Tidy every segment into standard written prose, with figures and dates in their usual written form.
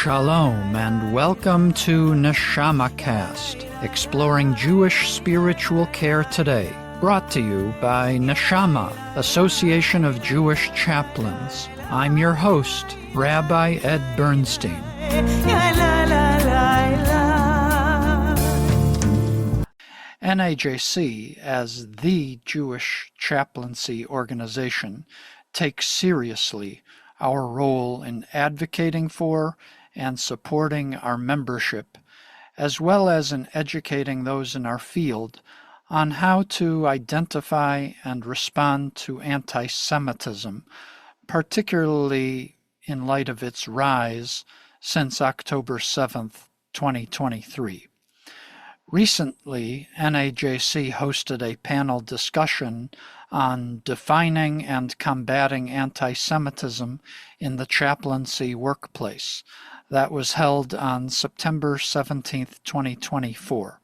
Shalom and welcome to NeshamaCast, exploring Jewish spiritual care today, brought to you by Neshama, Association of Jewish Chaplains. I'm your host, Rabbi Ed Bernstein. NAJC, as the Jewish chaplaincy organization, takes seriously our role in advocating for and supporting our membership, as well as in educating those in our field on how to identify and respond to antisemitism, particularly in light of its rise since October 7th, 2023. Recently, NAJC hosted a panel discussion on defining and combating antisemitism in the chaplaincy workplace that was held on September 17, 2024.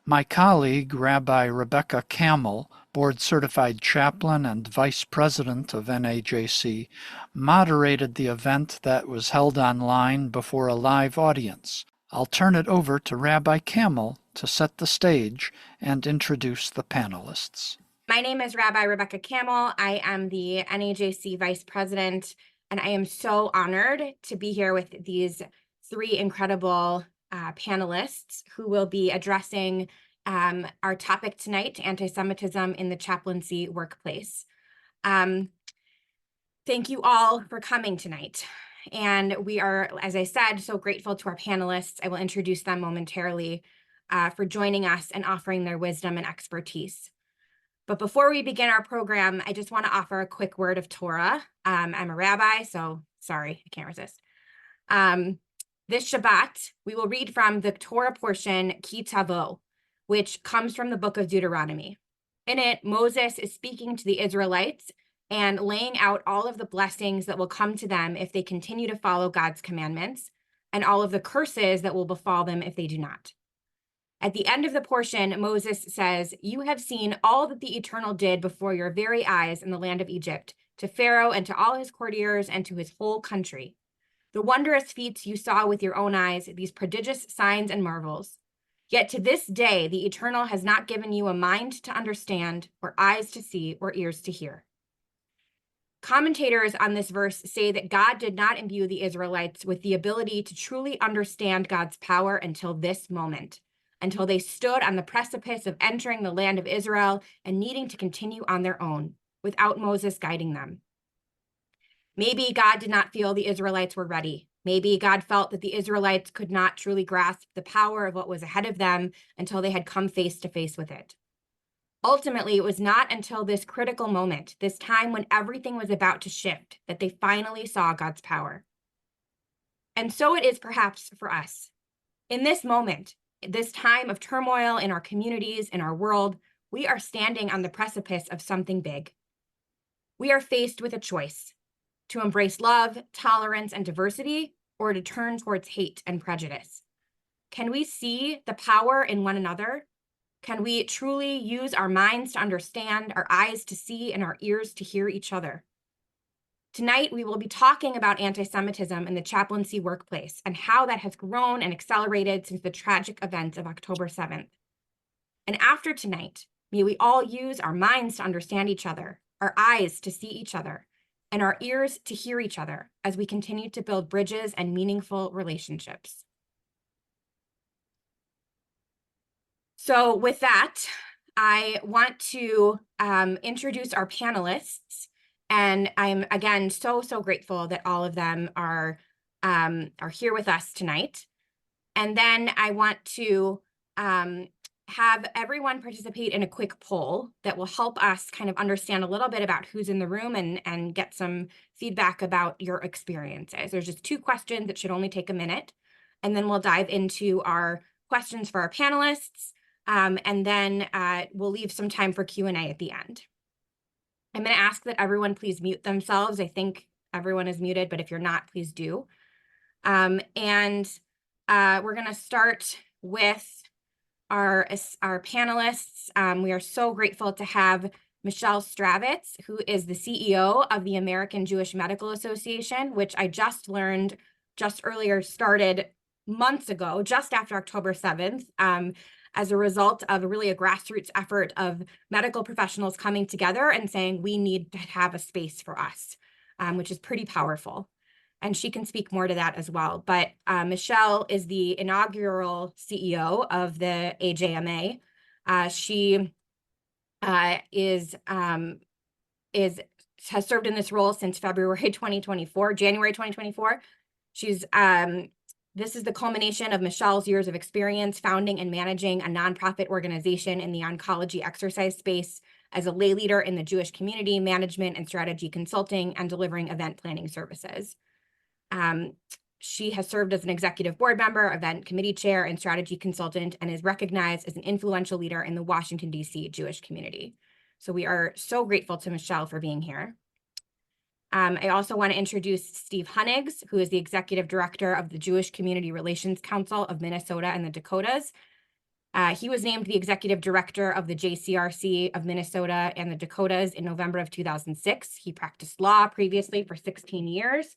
My colleague, Rabbi Rebecca Camel, board-certified chaplain and vice president of NAJC, moderated the event that was held online before a live audience. I'll turn it over to Rabbi Camel to set the stage and introduce the panelists. My name is Rabbi Rebecca Camel. I am the NAJC Vice President, and I am so honored to be here with these three incredible panelists who will be addressing our topic tonight, anti-Semitism in the chaplaincy workplace. Thank you all for coming tonight. And we are, as I said, so grateful to our panelists. I will introduce them momentarily for joining us and offering their wisdom and expertise. But before we begin our program, I just want to offer a quick word of Torah. I'm a rabbi, so sorry, I can't resist. This Shabbat, we will read from the Torah portion, Ki Tavo, which comes from the book of Deuteronomy. In it, Moses is speaking to the Israelites and laying out all of the blessings that will come to them if they continue to follow God's commandments, and all of the curses that will befall them if they do not. At the end of the portion, Moses says, "You have seen all that the Eternal did before your very eyes in the land of Egypt, to Pharaoh and to all his courtiers and to his whole country. The wondrous feats you saw with your own eyes, these prodigious signs and marvels. Yet to this day, the Eternal has not given you a mind to understand, or eyes to see, or ears to hear." Commentators on this verse say that God did not imbue the Israelites with the ability to truly understand God's power until this moment, until they stood on the precipice of entering the land of Israel and needing to continue on their own, without Moses guiding them. Maybe God did not feel the Israelites were ready. Maybe God felt that the Israelites could not truly grasp the power of what was ahead of them until they had come face to face with it. Ultimately, it was not until this critical moment, this time when everything was about to shift, that they finally saw God's power. And so it is perhaps for us. In this moment, this time of turmoil in our communities, in our world, we are standing on the precipice of something big. We are faced with a choice: to embrace love, tolerance, and diversity, or to turn towards hate and prejudice. Can we see the power in one another? Can we truly use our minds to understand, our eyes to see, and our ears to hear each other? Tonight, we will be talking about anti-Semitism in the chaplaincy workplace and how that has grown and accelerated since the tragic events of October 7th. And after tonight, may we all use our minds to understand each other, our eyes to see each other, and our ears to hear each other as we continue to build bridges and meaningful relationships. So with that, I want to introduce our panelists. And I'm, again, so grateful that all of them are here with us tonight. And then I want to have everyone participate in a quick poll that will help us kind of understand a little bit about who's in the room and get some feedback about your experiences. There's just two questions that should only take a minute. And then we'll dive into our questions for our panelists. And then we'll leave some time for Q&A at the end. I'm going to ask that everyone please mute themselves. I think everyone is muted, but if you're not, please do. We're going to start with our panelists. We are so grateful to have Michelle Stravitz, who is the CEO of the American Jewish Medical Association, which I just learned just earlier started months ago, just after October 7th, as a result of really a grassroots effort of medical professionals coming together and saying, we need to have a space for us, which is pretty powerful. And she can speak more to that as well. But Michelle is the inaugural CEO of the AJMA. She has served in this role since January 2024. She's this is the culmination of Michelle's years of experience founding and managing a nonprofit organization in the oncology exercise space as a lay leader in the Jewish community, management and strategy consulting, and delivering event planning services. She has served as an executive board member, event committee chair, and strategy consultant, and is recognized as an influential leader in the Washington, D.C. Jewish community. So we are so grateful to Michelle for being here. I also want to introduce Steve Hunnigs, who is the executive director of the Jewish Community Relations Council of Minnesota and the Dakotas. He was named the executive director of the JCRC of Minnesota and the Dakotas in November of 2006. He practiced law previously for 16 years.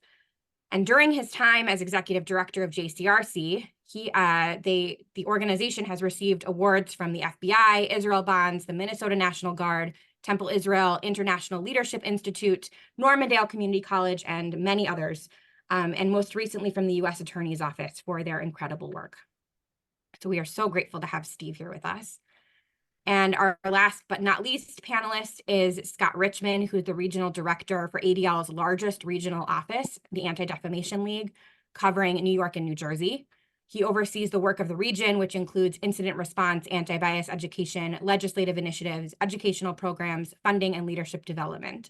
And during his time as executive director of JCRC, the organization has received awards from the FBI, Israel Bonds, the Minnesota National Guard, Temple Israel, International Leadership Institute, Normandale Community College, and many others, and most recently from the U.S. Attorney's Office for their incredible work. So we are so grateful to have Steve here with us. And our last but not least panelist is Scott Richmond, who's the regional director for ADL's largest regional office, the Anti-Defamation League, covering New York and New Jersey. He oversees the work of the region, which includes incident response, anti-bias education, legislative initiatives, educational programs, funding, and leadership development.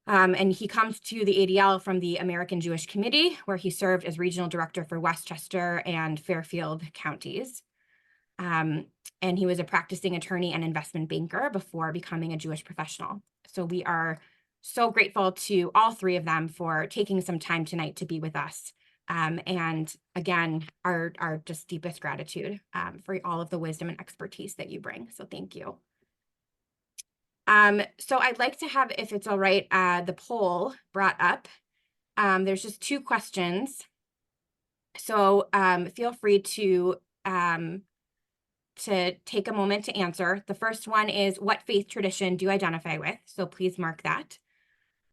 And he comes to the ADL from the American Jewish Committee, where he served as regional director for Westchester and Fairfield counties. And he was a practicing attorney and investment banker before becoming a Jewish professional. So we are so grateful to all three of them for taking some time tonight to be with us. And again, our just deepest gratitude for all of the wisdom and expertise that you bring. So thank you. So I'd like to have, if it's all right, the poll brought up. There's just two questions. So feel free to take a moment to answer. The first one is, what faith tradition do you identify with? So please mark that.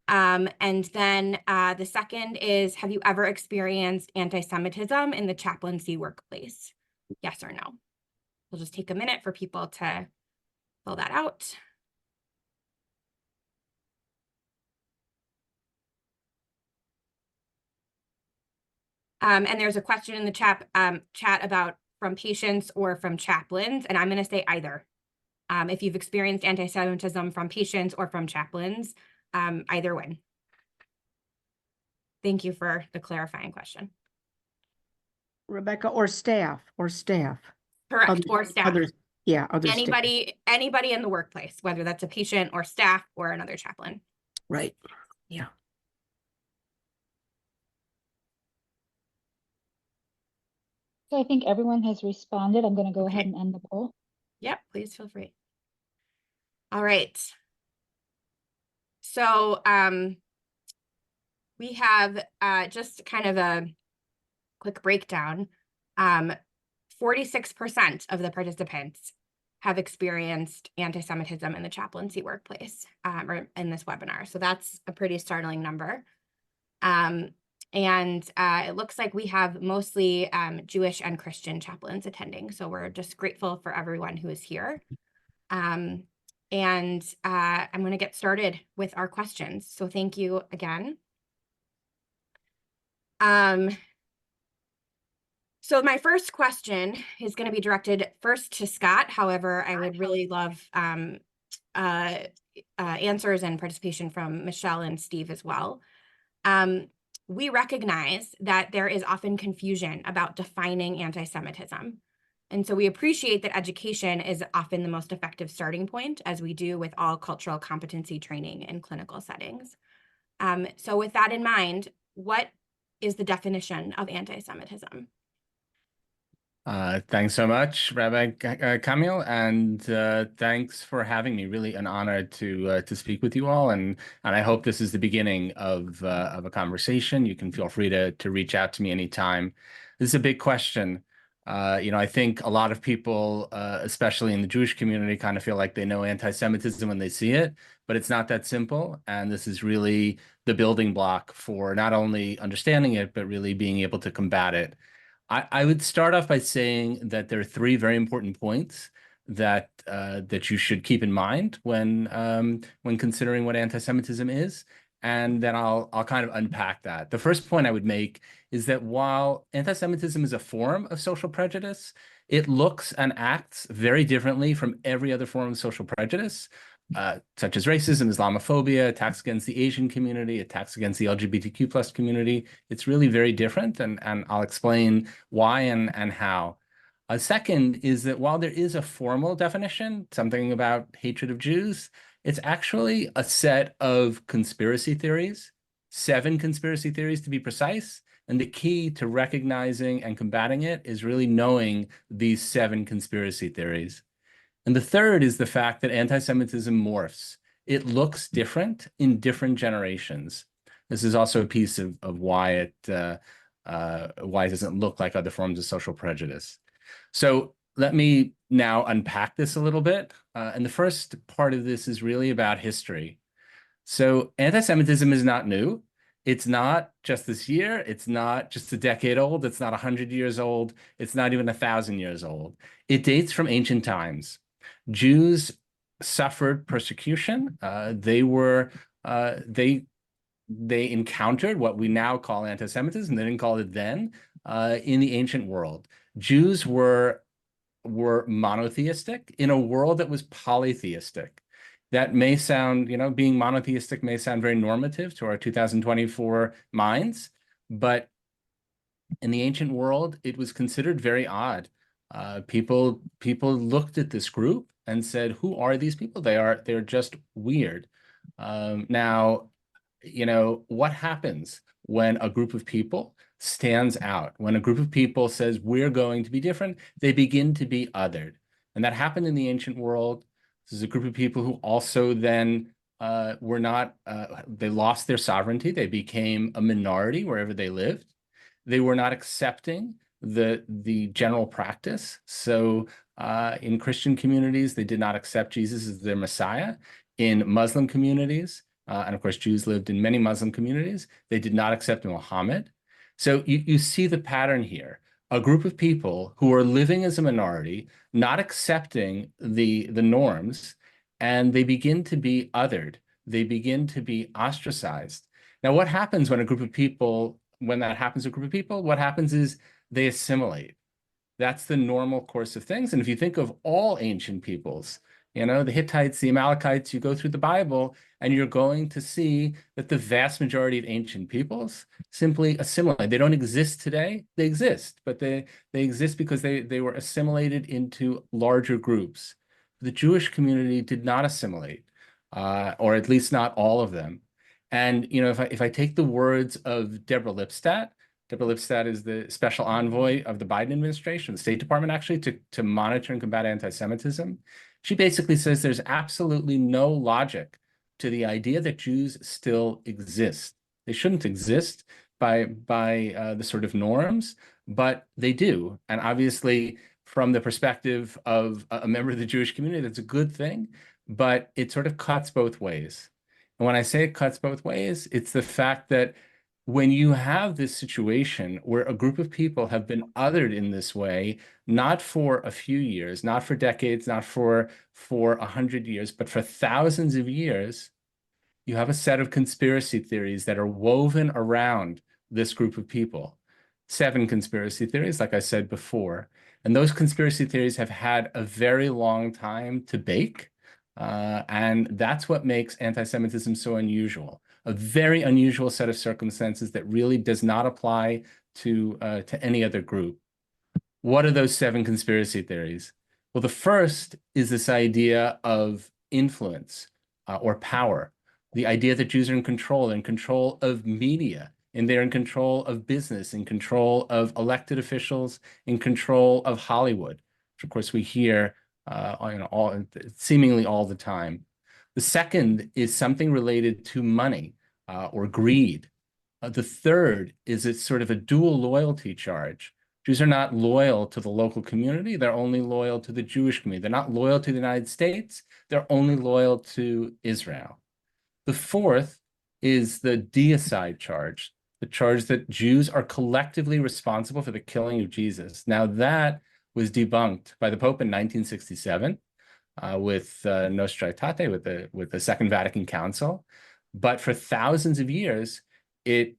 And then the second is, have you ever experienced anti-Semitism in the chaplaincy workplace? Yes or no? We'll just take a minute for people to fill that out. And there's a question in the chat about from patients or from chaplains, and I'm going to say either. If you've experienced anti-Semitism from patients or from chaplains, either win. Thank you for the clarifying question. Rebecca, or staff. Correct, or staff. Others, yeah, other anybody in the workplace, whether that's a patient or staff or another chaplain. Right, yeah. So I think everyone has responded. I'm going to go ahead and end the poll. Yep, please feel free. All right. So we have just kind of a quick breakdown. 46% of the participants have experienced anti-Semitism in the chaplaincy workplace or in this webinar. So that's a pretty startling number. And it looks like we have mostly Jewish and Christian chaplains attending. So we're just grateful for everyone who is here. And I'm going to get started with our questions. So thank you again. So my first question is going to be directed first to Scott. However, I would really love answers and participation from Michelle and Steve as well. We recognize that there is often confusion about defining anti-Semitism. And so we appreciate that education is often the most effective starting point, as we do with all cultural competency training in clinical settings. So with that in mind, what is the definition of anti-Semitism? Thanks so much, Rabbi Kamil, and thanks for having me. Really an honor to speak with you all, and I hope this is the beginning of a conversation. You can feel free to reach out to me anytime. This is a big question. I think a lot of people, especially in the Jewish community, kind of feel like they know anti-Semitism when they see it, but it's not that simple. And this is really the building block for not only understanding it, but really being able to combat it. I would start off by saying that there are three very important points that that you should keep in mind when considering what anti-Semitism is, and then I'll kind of unpack that. The first point I would make is that while anti-Semitism is a form of social prejudice, it looks and acts very differently from every other form of social prejudice, such as racism, Islamophobia, attacks against the Asian community, attacks against the LGBTQ plus community. It's really very different, and I'll explain why and how. Second is that while there is a formal definition, something about hatred of Jews, it's actually a set of conspiracy theories, 7 conspiracy theories to be precise. And the key to recognizing and combating it is really knowing these 7 conspiracy theories. And the third is the fact that anti-Semitism morphs. It looks different in different generations. This is also a piece of why it doesn't look like other forms of social prejudice. So let me now unpack this a little bit. And the first part of this is really about history. So anti-Semitism is not new. It's not just this year. It's not just a decade old. It's not 100 years old. It's not even 1,000 years old. It dates from ancient times. Jews suffered persecution. They encountered what we now call anti-Semitism. They didn't call it then in the ancient world. Jews were monotheistic in a world that was polytheistic. That may sound, being monotheistic may sound very normative to our 2024 minds, but in the ancient world, it was considered very odd. People looked at this group and said, "Who are these people? They're just weird." Now, what happens when a group of people stands out? When a group of people says, "We're going to be different," they begin to be othered. And that happened in the ancient world. This is a group of people who also then were not, they lost their sovereignty. They became a minority wherever they lived. They were not accepting the general practice. So in Christian communities, they did not accept Jesus as their Messiah. In Muslim communities, and of course, Jews lived in many Muslim communities, they did not accept Muhammad. So you see the pattern here. A group of people who are living as a minority, not accepting the norms, and they begin to be othered. They begin to be ostracized. Now, what happens when a group of people, when that happens to a group of people, what happens is they assimilate. That's the normal course of things. And if you think of all ancient peoples, the Hittites, the Amalekites, you go through the Bible and you're going to see that the vast majority of ancient peoples simply assimilate. They don't exist today. They exist, but they exist because they were assimilated into larger groups. The Jewish community did not assimilate, or at least not all of them. And if I take the words of Deborah Lipstadt is the special envoy of the Biden administration, the State Department, actually, to monitor and combat anti-Semitism. She basically says there's absolutely no logic to the idea that Jews still exist. They shouldn't exist by the sort of norms, but they do. And obviously, from the perspective of a member of the Jewish community, that's a good thing, but it sort of cuts both ways. And when I say it cuts both ways, it's the fact that when you have this situation where a group of people have been othered in this way, not for a few years, not for decades, not for 100 years, but for thousands of years, you have a set of conspiracy theories that are woven around this group of people. 7 conspiracy theories, like I said before. And those conspiracy theories have had a very long time to bake. And that's what makes anti-Semitism so unusual. A very unusual set of circumstances that really does not apply to any other group. What are those 7 conspiracy theories? Well, the first is this idea of influence or power. The idea that Jews are in control of media, and they're in control of business, in control of elected officials, in control of Hollywood, which of course we hear seemingly all the time. The second is something related to money or greed. The third is it's sort of a dual loyalty charge. Jews are not loyal to the local community. They're only loyal to the Jewish community. They're not loyal to the United States. They're only loyal to Israel. The fourth is the deicide charge, the charge that Jews are collectively responsible for the killing of Jesus. Now, that was debunked by the Pope in 1967 with Nostra Aetate, with the Second Vatican Council. But for thousands of years, it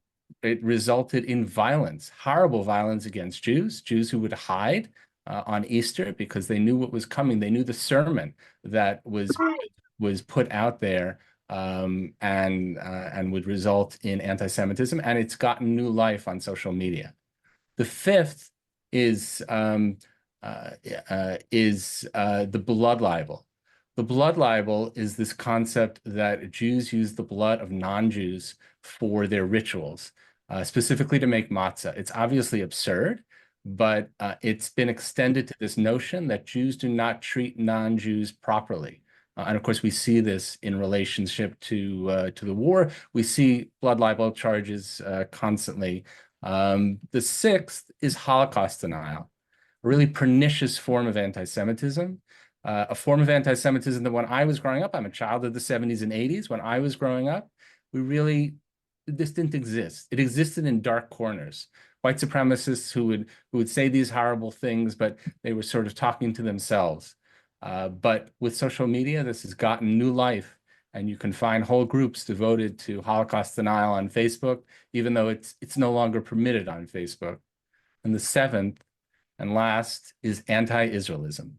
resulted in violence, horrible violence against Jews who would hide on Easter because they knew what was coming. They knew the sermon that was put out there and would result in anti-Semitism, and it's gotten new life on social media. The fifth is the blood libel. The blood libel is this concept that Jews use the blood of non-Jews for their rituals, specifically to make matzah. It's obviously absurd, but it's been extended to this notion that Jews do not treat non-Jews properly. And of course, we see this in relationship to the war. We see blood libel charges constantly. The sixth is Holocaust denial, a really pernicious form of anti-Semitism. A form of anti-Semitism that when I was growing up, I'm a child of the 70s and 80s. When I was growing up, this didn't exist. It existed in dark corners. White supremacists who would say these horrible things, but they were sort of talking to themselves. But with social media, this has gotten new life, and you can find whole groups devoted to Holocaust denial on Facebook, even though it's no longer permitted on Facebook. And the seventh and last is anti-Israelism.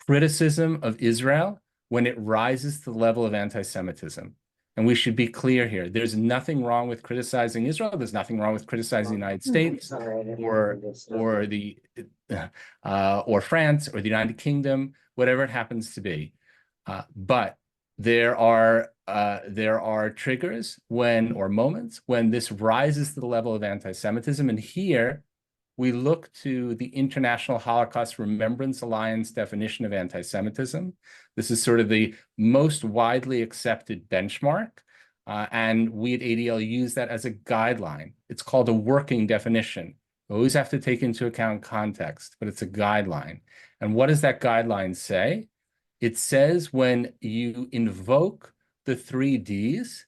Criticism of Israel when it rises to the level of anti-Semitism. And we should be clear here. There's nothing wrong with criticizing Israel. There's nothing wrong with criticizing the United States or France or the United Kingdom, whatever it happens to be. But there are triggers or moments when this rises to the level of anti-Semitism. And here we look to the International Holocaust Remembrance Alliance definition of anti-Semitism. This is sort of the most widely accepted benchmark, and we at ADL use that as a guideline. It's called a working definition. We always have to take into account context, but it's a guideline. And what does that guideline say? It says when you invoke the 3 Ds,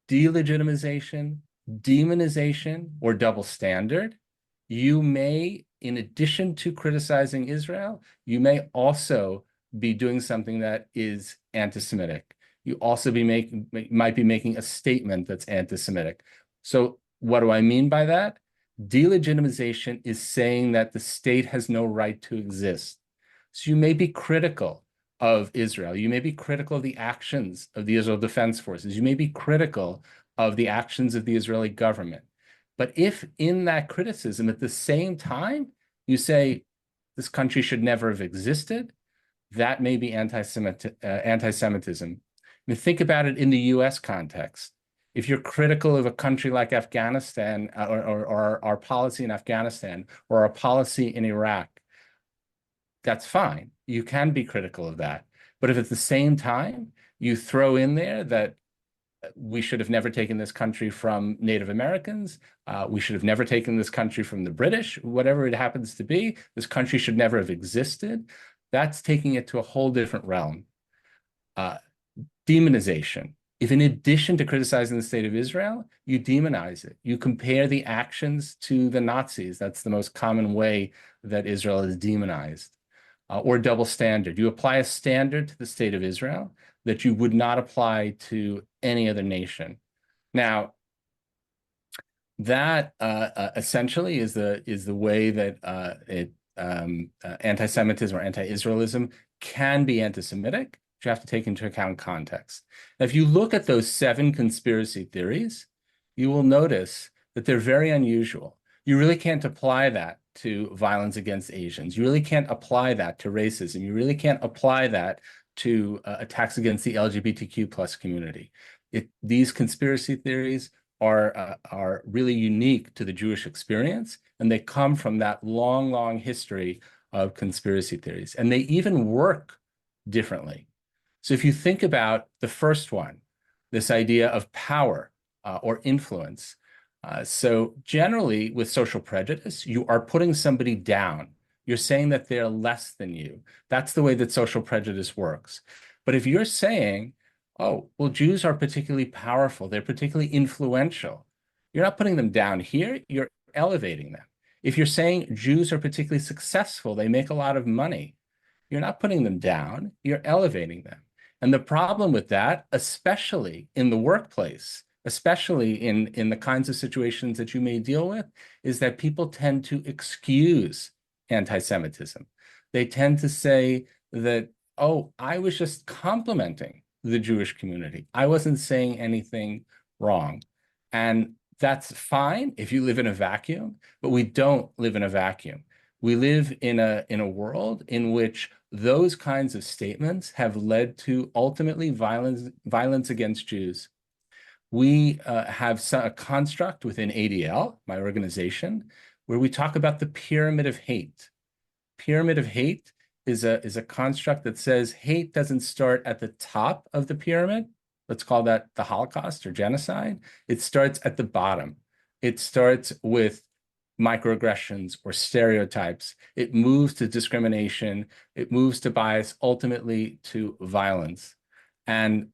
delegitimization, demonization, or double standard, you may, in addition to criticizing Israel, you may also be doing something that is anti-Semitic. You also might be making a statement that's anti-Semitic. So what do I mean by that? Delegitimization is saying that the state has no right to exist. So you may be critical of Israel. You may be critical of the actions of the Israel Defense Forces. You may be critical of the actions of the Israeli government. But if in that criticism, at the same time, you say this country should never have existed, that may be anti-Semitism. I mean, think about it in the US context. If you're critical of a country like Afghanistan or our policy in Afghanistan or our policy in Iraq, that's fine. You can be critical of that. But if at the same time you throw in there that we should have never taken this country from Native Americans, we should have never taken this country from the British, whatever it happens to be, this country should never have existed, that's taking it to a whole different realm. Demonization. If in addition to criticizing the state of Israel, you demonize it, you compare the actions to the Nazis, that's the most common way that Israel is demonized. Or double standard. You apply a standard to the state of Israel that you would not apply to any other nation. Now, that essentially is the way that anti-Semitism or anti-Israelism can be anti-Semitic. You have to take into account context. Now, if you look at those 7 conspiracy theories, you will notice that they're very unusual. You really can't apply that to violence against Asians. You really can't apply that to racism. You really can't apply that to attacks against the LGBTQ+ community. These conspiracy theories are really unique to the Jewish experience, and they come from that long, long history of conspiracy theories, and they even work differently. So if you think about the first one, this idea of power or influence, so generally with social prejudice, you are putting somebody down. You're saying that they're less than you. That's the way that social prejudice works. But if you're saying, oh, well, Jews are particularly powerful, they're particularly influential, you're not putting them down here, you're elevating them. If you're saying Jews are particularly successful, they make a lot of money, you're not putting them down, you're elevating them. And the problem with that, especially in the workplace, especially in the kinds of situations that you may deal with, is that people tend to excuse anti-Semitism. They tend to say that, oh, I was just complimenting the Jewish community. I wasn't saying anything wrong. And that's fine if you live in a vacuum, but we don't live in a vacuum. We live in a world in which those kinds of statements have led to ultimately violence against Jews. We have a construct within ADL, my organization, where we talk about the pyramid of hate. Pyramid of hate is a construct that says hate doesn't start at the top of the pyramid. Let's call that the Holocaust or genocide. It starts at the bottom. It starts with microaggressions or stereotypes. It moves to discrimination. It moves to bias, ultimately to violence. And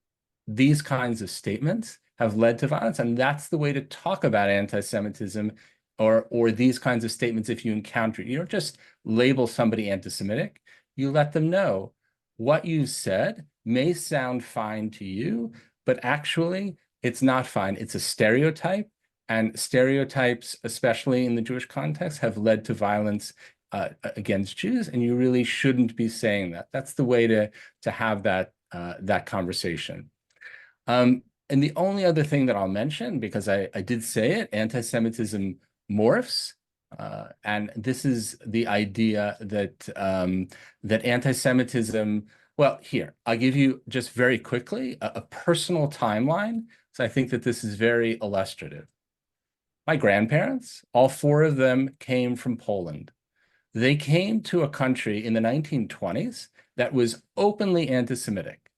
these kinds of statements have led to violence. And that's the way to talk about anti-Semitism or these kinds of statements if you encounter it. You don't just label somebody anti-Semitic. You let them know what you said may sound fine to you, but actually it's not fine. It's a stereotype, and stereotypes, especially in the Jewish context, have led to violence against Jews, and you really shouldn't be saying that. That's the way to have that conversation. And the only other thing that I'll mention, because I did say it, anti-Semitism morphs. And this is the idea that that anti-Semitism, well, here, I'll give you just very quickly a personal timeline. So I think that this is very illustrative. My grandparents, all four of them came from Poland. They came to a country in the 1920s that was openly anti-Semitic.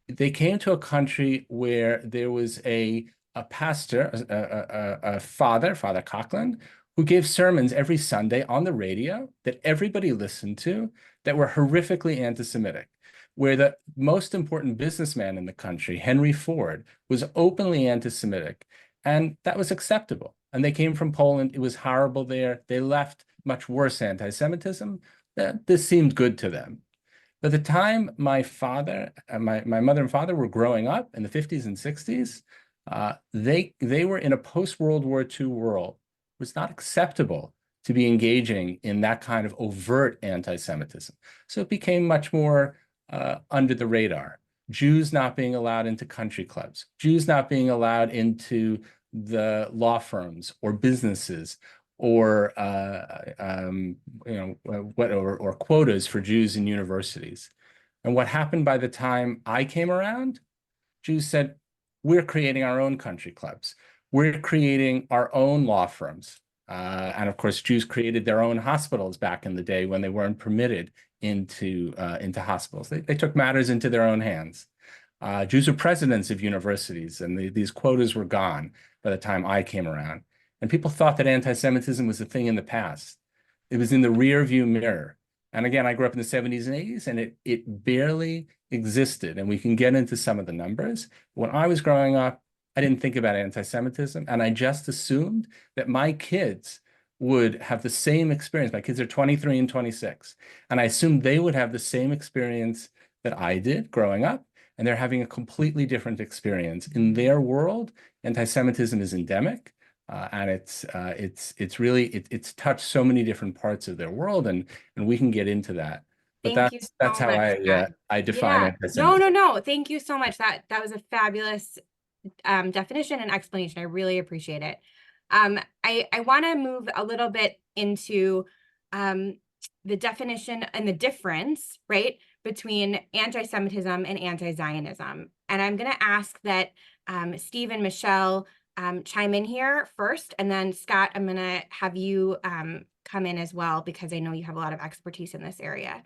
They came to a country where there was a pastor, a father, Father Klein, who gave sermons every Sunday on the radio that everybody listened to that were horrifically anti-Semitic, where the most important businessman in the country, Henry Ford, was openly anti-Semitic. And that was acceptable. And they came from Poland. It was horrible there. They left much worse anti-Semitism. This seemed good to them. By the time my father, my mother and father were growing up in the 50s and 60s, they were in a post-World War II world. It was not acceptable to be engaging in that kind of overt anti-Semitism. So it became much more under the radar. Jews not being allowed into country clubs, Jews not being allowed into the law firms or businesses, or or quotas for Jews in universities. And what happened by the time I came around, Jews said, we're creating our own country clubs. We're creating our own law firms. And of course, Jews created their own hospitals back in the day when they weren't permitted into hospitals. They took matters into their own hands. Jews were presidents of universities, and these quotas were gone by the time I came around. And people thought that anti-Semitism was a thing in the past. It was in the rear view mirror. And again, I grew up in the 70s and 80s, and it barely existed. And we can get into some of the numbers. When I was growing up, I didn't think about anti-Semitism, and I just assumed that my kids would have the same experience. My kids are 23 and 26. And I assumed they would have the same experience that I did growing up, and they're having a completely different experience. In their world, anti-Semitism is endemic, and it's really touched so many different parts of their world, and we can get into that. But Thank you that's so how much, I define No. anti-Semitism. Thank you so much. That was a fabulous definition and explanation. I really appreciate it. I want to move a little bit into the definition and the difference, right, between anti-Semitism and anti-Zionism. And I'm going to ask that Steve and Michelle chime in here first, and then Scott, I'm gonna have you come in as well, because I know you have a lot of expertise in this area.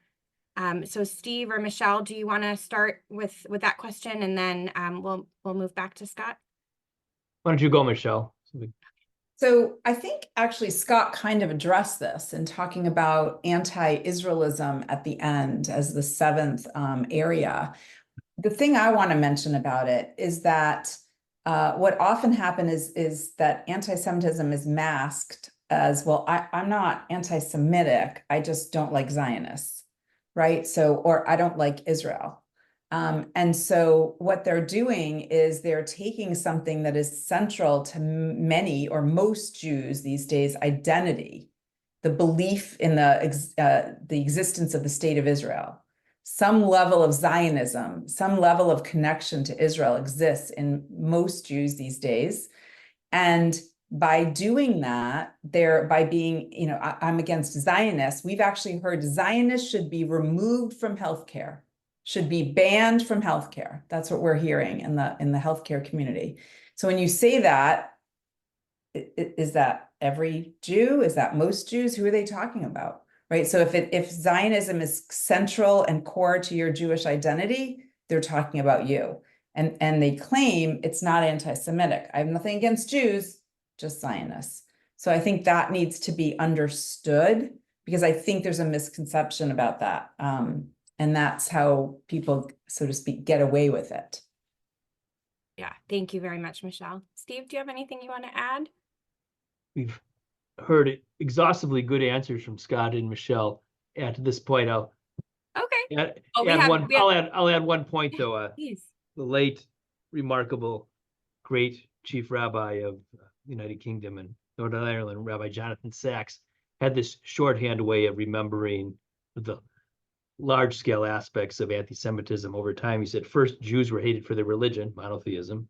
So Steve or Michelle, do you want to start with that question, and then we'll move back to Scott? Why don't you go, Michelle? So I think actually Scott kind of addressed this in talking about anti-Israelism at the end as the seventh area. The thing I want to mention about it is that what often happens is that anti-Semitism is masked as, well, I'm not anti-Semitic, I just don't like Zionists, right? So, or I don't like Israel. And so what they're doing is they're taking something that is central to many or most Jews these days, identity, the belief in the existence of the state of Israel. Some level of Zionism, some level of connection to Israel exists in most Jews these days. And by doing that, by being, I'm against Zionists, we've actually heard Zionists should be removed from healthcare, should be banned from healthcare. That's what we're hearing in the healthcare community. So when you say that, is that every Jew? Is that most Jews? Who are they talking about? Right. So if Zionism is central and core to your Jewish identity, they're talking about you. And they claim it's not anti-Semitic. I have nothing against Jews, just Zionists. So I think that needs to be understood, because I think there's a misconception about that. And that's how people, so to speak, get away with it. Yeah, thank you very much, Michelle. Steve, do you have anything you want to add? We've heard exhaustively good answers from Scott and Michelle. At this point, I'll add one point though. Please. The late, remarkable, great chief rabbi of the United Kingdom and Northern Ireland, Rabbi Jonathan Sacks, had this shorthand way of remembering the large-scale aspects of anti-Semitism over time. He said, first, Jews were hated for their religion, monotheism.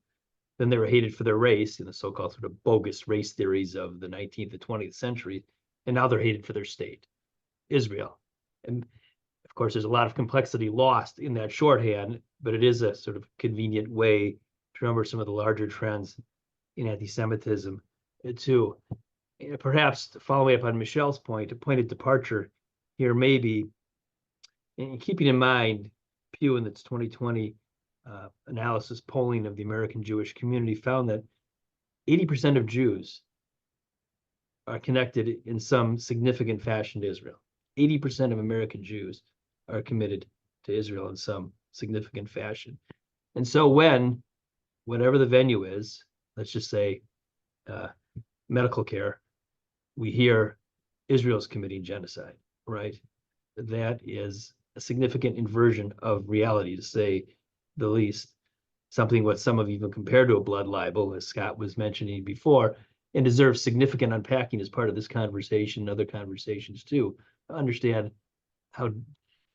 Then they were hated for their race in the so-called sort of bogus race theories of the 19th and 20th century. And now they're hated for their state, Israel. And of course, there's a lot of complexity lost in that shorthand, but it is a sort of convenient way to remember some of the larger trends in anti-Semitism too. And perhaps following up on Michelle's point, a point of departure here may be, and keeping in mind, Pew in its 2020 analysis polling of the American Jewish community found that 80% of Jews are connected in some significant fashion to Israel. 80% of American Jews are committed to Israel in some significant fashion. And so whatever the venue is, let's just say medical care, we hear Israel's committing genocide, right? That is a significant inversion of reality, to say the least. Something what some have even compared to a blood libel, as Scott was mentioning before, and deserves significant unpacking as part of this conversation and other conversations too, to understand how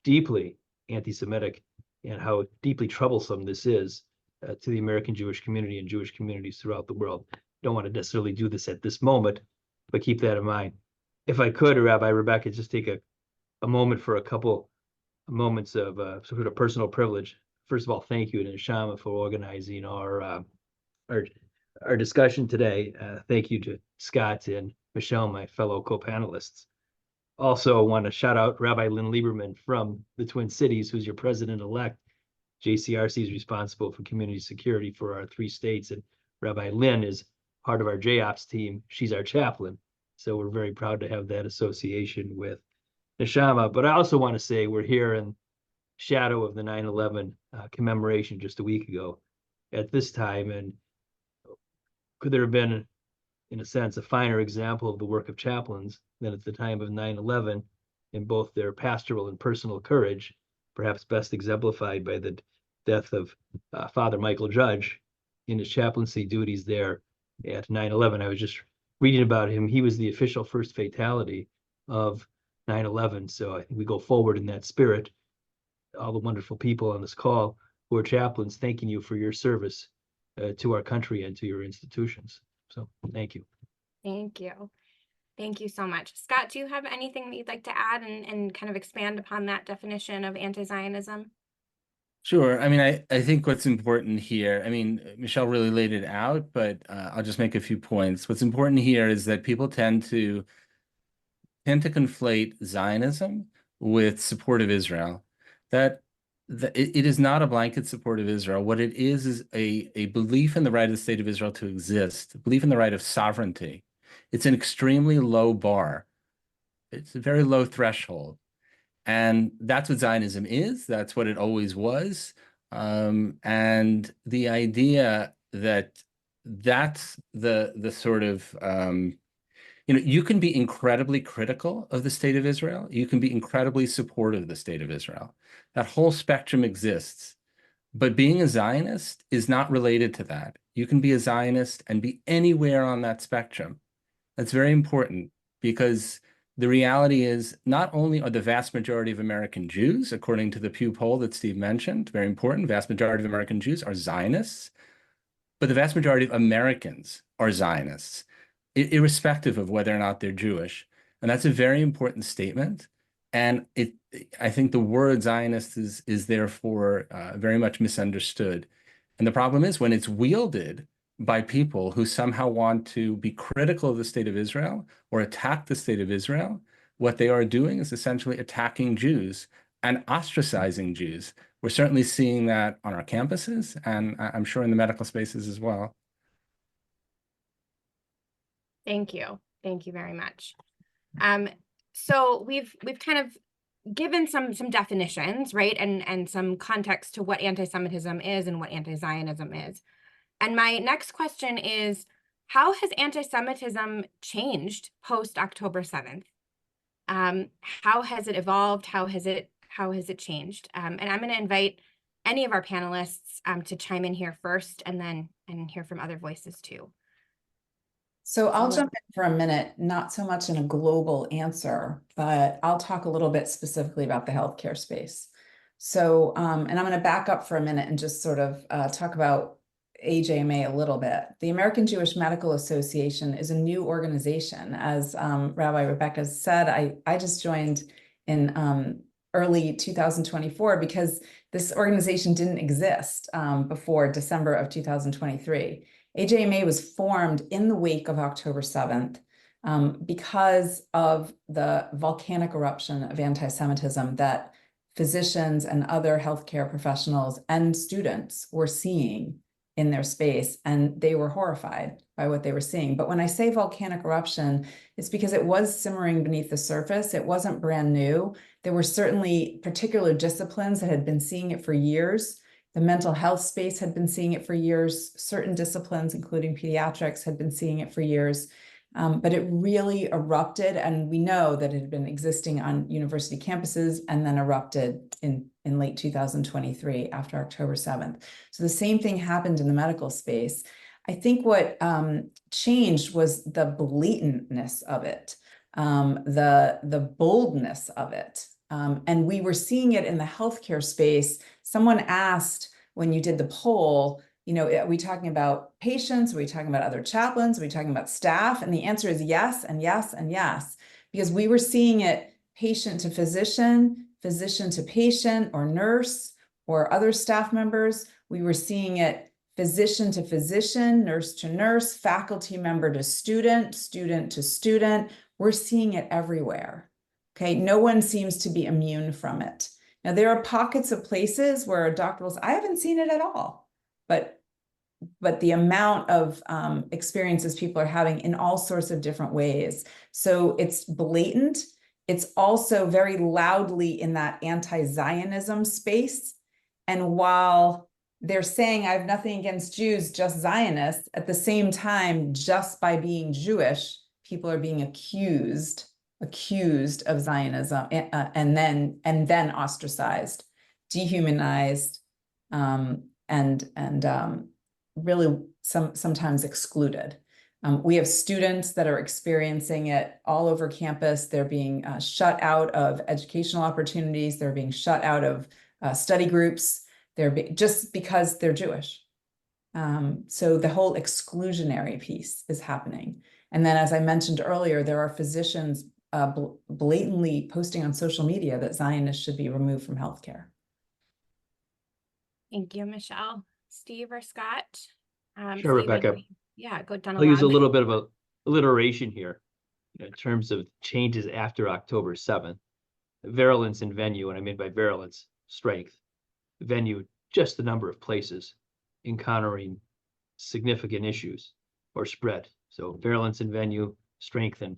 deeply anti-Semitic and how deeply troublesome this is to the American Jewish community and Jewish communities throughout the world. Don't want to necessarily do this at this moment, but keep that in mind. If I could, Rabbi Rebecca, just take a moment for a couple moments of sort of personal privilege. First of all, thank you to Neshama for organizing our discussion today. Thank you to Scott and Michelle, my fellow co-panelists. Also want to shout out Rabbi Lynn Lieberman from the Twin Cities, who's your president-elect. JCRC is responsible for community security for our 3 states, and Rabbi Lynn is part of our JOPS team. She's our chaplain. So we're very proud to have that association with Neshama. But I also want to say we're here in shadow of the 9/11 commemoration just a week ago at this time. And could there have been, in a sense, a finer example of the work of chaplains than at the time of 9/11 in both their pastoral and personal courage, perhaps best exemplified by the death of Father Michael Judge in his chaplaincy duties there at 9/11. I was just reading about him. He was the official first fatality of 9/11. So I think we go forward in that spirit. All the wonderful people on this call who are chaplains, thanking you for your service to our country and to your institutions. So thank you. Thank you. Thank you so much. Scott, do you have anything that you'd like to add and kind of expand upon that definition of anti-Zionism? Sure. I mean, I think what's important here, I mean, Michelle really laid it out, but I'll just make a few points. What's important here is that people tend to conflate Zionism with support of Israel. That it is not a blanket support of Israel. What it is a belief in the right of the state of Israel to exist, a belief in the right of sovereignty. It's an extremely low bar. It's a very low threshold. And that's what Zionism is. That's what it always was. And the idea that that's the sort of you can be incredibly critical of the state of Israel. You can be incredibly supportive of the state of Israel. That whole spectrum exists. But being a Zionist is not related to that. You can be a Zionist and be anywhere on that spectrum. That's very important because the reality is not only are the vast majority of American Jews, according to the Pew poll that Steve mentioned, very important, vast majority of American Jews are Zionists, but the vast majority of Americans are Zionists, irrespective of whether or not they're Jewish. And that's a very important statement. And I think the word Zionist is therefore very much misunderstood. And the problem is when it's wielded by people who somehow want to be critical of the state of Israel or attack the state of Israel, what they are doing is essentially attacking Jews and ostracizing Jews. We're certainly seeing that on our campuses, and I'm sure in the medical spaces as well. Thank you. Thank you very much. So we've kind of given some definitions, right? And some context to what anti-Semitism is and what anti-Zionism is. And my next question is, how has anti-Semitism changed post October 7th? How has it evolved? How has it changed? And I'm going to invite any of our panelists to chime in here first and hear from other voices too. So I'll jump in for a minute, not so much in a global answer, but I'll talk a little bit specifically about the healthcare space. So, and I'm going to back up for a minute and just sort of talk about AJMA a little bit. The American Jewish Medical Association is a new organization. As Rabbi Rebecca said, I just joined in early 2024 because this organization didn't exist before December of 2023. AJMA was formed in the wake of October 7th because of the volcanic eruption of anti-Semitism that physicians and other healthcare professionals and students were seeing in their space, and they were horrified by what they were seeing. But when I say volcanic eruption, it's because it was simmering beneath the surface. It wasn't brand new. There were certainly particular disciplines that had been seeing it for years. The mental health space had been seeing it for years. Certain disciplines, including pediatrics, had been seeing it for years. But it really erupted, and we know that it had been existing on university campuses and then erupted in late 2023 after October 7th. So the same thing happened in the medical space. I think what changed was the blatantness of it, the boldness of it. And we were seeing it in the healthcare space. Someone asked when you did the poll, are we talking about patients? Are we talking about other chaplains? Are we talking about staff? And the answer is yes, and yes, and yes, because we were seeing it patient to physician, physician to patient or nurse or other staff members. We were seeing it physician to physician, nurse to nurse, faculty member to student, student to student. We're seeing it everywhere. Okay, no one seems to be immune from it. Now, there are pockets of places where a doctor will say, I haven't seen it at all. But the amount of experiences people are having in all sorts of different ways. So it's blatant. It's also very loudly in that anti-Zionism space. And while they're saying, I have nothing against Jews, just Zionists, at the same time, just by being Jewish, people are being accused of Zionism and then ostracized, dehumanized, and really sometimes excluded. We have students that are experiencing it all over campus. They're being shut out of educational opportunities. They're being shut out of study groups. Just because they're Jewish. So the whole exclusionary piece is happening. And then, as I mentioned earlier, there are physicians blatantly posting on social media that Zionists should be removed from healthcare. Thank you, Michelle. Steve or Scott? Sure, Steve, Rebecca. Yeah, go down I'll use a along. little bit of a alliteration here in terms of changes after October 7th. Virulence and venue, and I mean by virulence, strength. Venue, just the number of places encountering significant issues or spread. So virulence and venue, strength and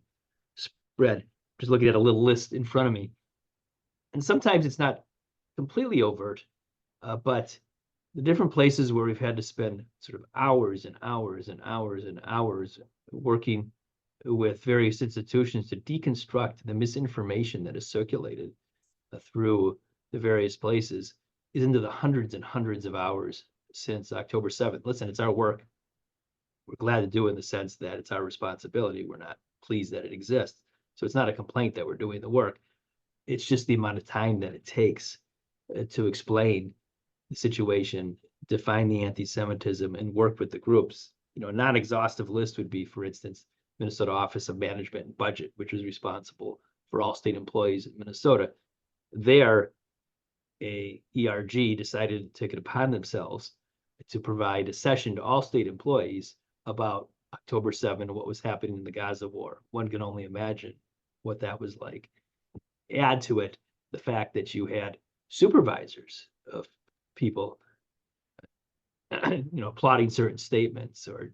spread. Just looking at a little list in front of me. And sometimes it's not completely overt, but the different places where we've had to spend sort of hours and hours and hours and hours working with various institutions to deconstruct the misinformation that is circulated through the various places is into the hundreds and hundreds of hours since October 7th. Listen, it's our work. We're glad to do it in the sense that it's our responsibility. We're not pleased that it exists. So it's not a complaint that we're doing the work. It's just the amount of time that it takes to explain the situation, define the anti-Semitism, and work with the groups. You know, a non-exhaustive list would be, for instance, Minnesota Office of Management and Budget, which is responsible for all state employees in Minnesota. Their ERG decided to take it upon themselves to provide a session to all state employees about October 7th and what was happening in the Gaza war. One can only imagine what that was like. Add to it the fact that you had supervisors of people, plotting certain statements or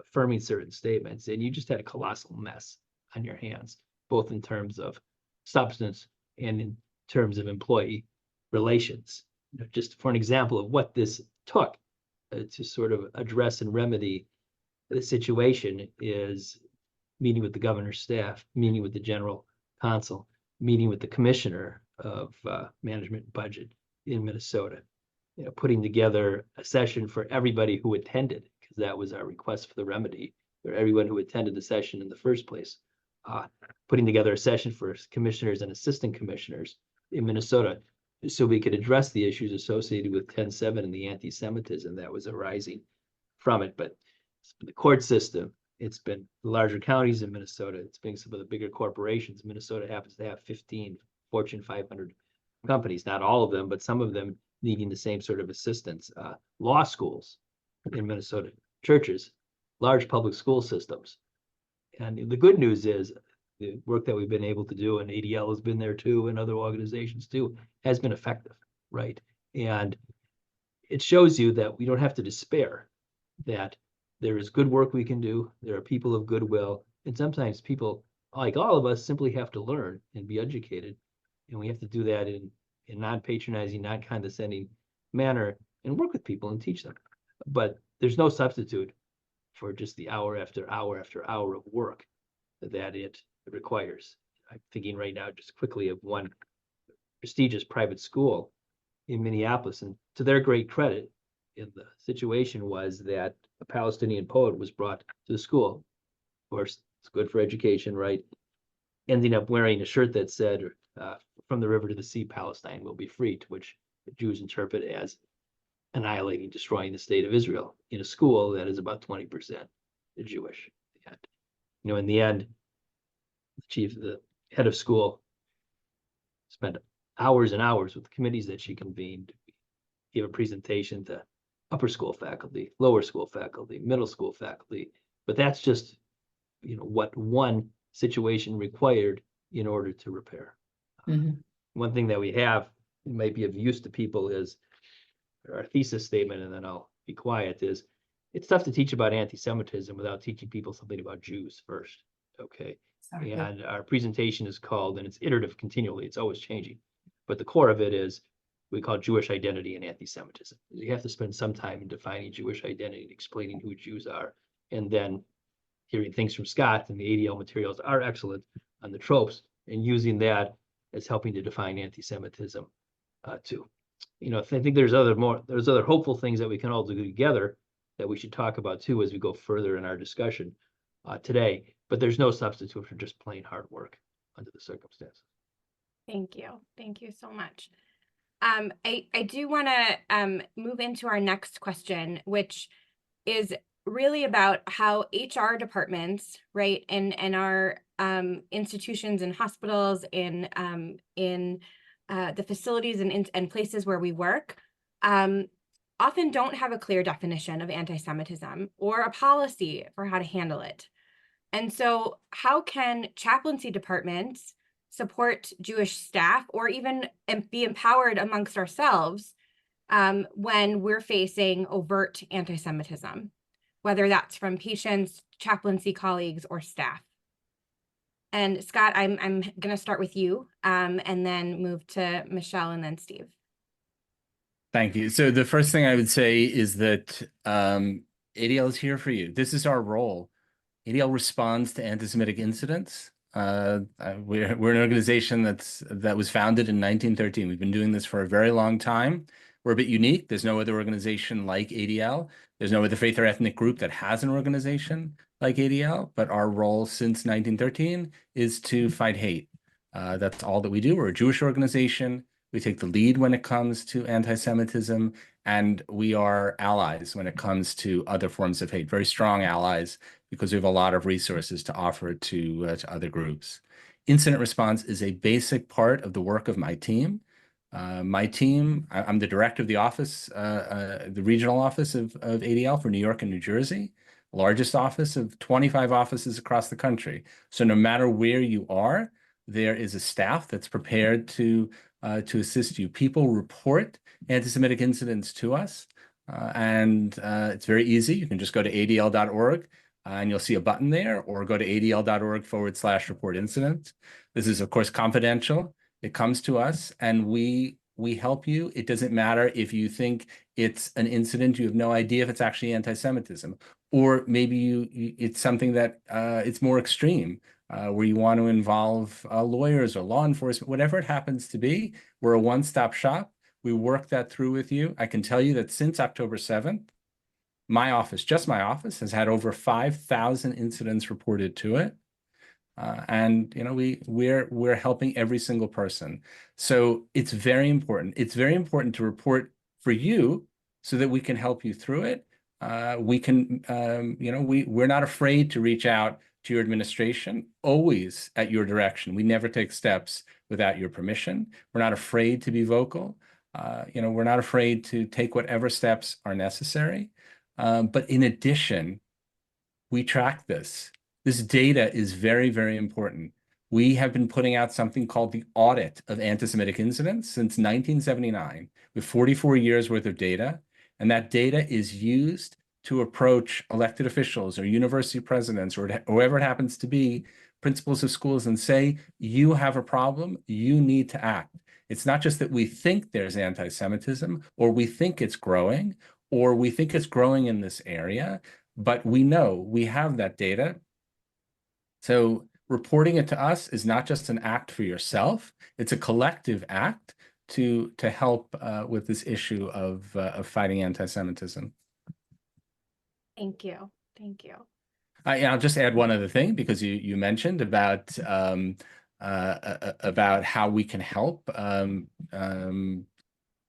affirming certain statements, and you just had a colossal mess on your hands, both in terms of substance and in terms of employee relations. Just for an example of what this took to sort of address and remedy the situation is meeting with the governor's staff, meeting with the general counsel, meeting with the commissioner of management and budget in Minnesota, putting together a session for everybody who attended, because that was our request for the remedy, for everyone who attended the session in the first place, putting together a session for commissioners and assistant commissioners in Minnesota so we could address the issues associated with 10-7 and the anti-Semitism that was arising from it. But it's been the court system, it's been the larger counties in Minnesota, it's been some of the bigger corporations. Minnesota happens to have 15 Fortune 500 companies, not all of them, but some of them needing the same sort of assistance. Law schools in Minnesota, churches, large public school systems. And the good news is the work that we've been able to do, and ADL has been there too, and other organizations too, has been effective, right? And it shows you that we don't have to despair, that there is good work we can do. There are people of goodwill, and sometimes people, like all of us, simply have to learn and be educated. And we have to do that in non-patronizing, non-condescending manner and work with people and teach them. But there's no substitute for just the hour after hour after hour of work that it requires. I'm thinking right now just quickly of one prestigious private school in Minneapolis, and to their great credit, in the situation was that a Palestinian poet was brought to the school. Of course, it's good for education, right? Ending up wearing a shirt that said, from the river to the sea, Palestine will be free, to which the Jews interpret as annihilating, destroying the state of Israel, in a school that is about 20% Jewish. And, in the end, the head of school spent hours and hours with the committees that she convened, gave a presentation to upper school faculty, lower school faculty, middle school faculty. But that's just, what one situation required in order to repair. One thing that we have, it might be of use to people, is our thesis statement, and then I'll be quiet, is it's tough to teach about anti-Semitism without teaching people something about Jews first, okay? Exactly. And our presentation is called, and it's iterative continually, it's always changing, but the core of it is we call Jewish identity and anti-Semitism. You have to spend some time in defining Jewish identity and explaining who Jews are, and then hearing things from Scott, and the ADL materials are excellent on the tropes, and using that as helping to define anti-Semitism too. I think there's other hopeful things that we can all do together that we should talk about too as we go further in our discussion today. But there's no substitute for just plain hard work under the circumstances. Thank you. Thank you so much. I do want to move into our next question, which is really about how HR departments, right, and our institutions and hospitals, in the facilities and places where we work, often don't have a clear definition of anti-Semitism or a policy for how to handle it. And so how can chaplaincy departments support Jewish staff or even be empowered amongst ourselves when we're facing overt anti-Semitism, whether that's from patients, chaplaincy colleagues, or staff? And Scott, I'm going to start with you and then move to Michelle and then Steve. Thank you. So the first thing I would say is that ADL is here for you. This is our role. ADL responds to anti-Semitic incidents. We're an organization that was founded in 1913. We've been doing this for a very long time. We're a bit unique. There's no other organization like ADL. There's no other faith or ethnic group that has an organization like ADL, but our role since 1913 is to fight hate. That's all that we do. We're a Jewish organization. We take the lead when it comes to anti-Semitism, and we are allies when it comes to other forms of hate, very strong allies, because we have a lot of resources to offer to other groups. Incident response is a basic part of the work of my team. My team, I'm the director of the office, the regional office of ADL for New York and New Jersey, largest office of 25 offices across the country. So no matter where you are, there is a staff that's prepared to assist you. People report anti-Semitic incidents to us, and it's very easy. You can just go to adl.org and you'll see a button there, or go to adl.org/report incident. This is, of course, confidential. It comes to us and we help you. It doesn't matter if you think it's an incident, you have no idea if it's actually anti-Semitism, or maybe it's something that it's more extreme, where you want to involve lawyers or law enforcement, whatever it happens to be. We're a one-stop shop. We work that through with you. I can tell you that since October 7th, my office, just my office, has had over 5,000 incidents reported to it. And you know, we're helping every single person. So it's very important. It's very important to report for you so that we can help you through it. We can, you know, we're not afraid to reach out to your administration, always at your direction. We never take steps without your permission. We're not afraid to be vocal. You know, we're not afraid to take whatever steps are necessary. But in addition, we track this. This data is very, very important. We have been putting out something called the Audit of Anti-Semitic Incidents since 1979, with 44 years worth of data. And that data is used to approach elected officials or university presidents or whoever it happens to be, principals of schools, and say, you have a problem, you need to act. It's not just that we think there's anti-Semitism, or we think it's growing, or we think it's growing in this area, but we know we have that data. So reporting it to us is not just an act for yourself, it's a collective act to help with this issue of fighting anti-Semitism. Thank you. Thank you. I'll just add one other thing, because you mentioned about how we can help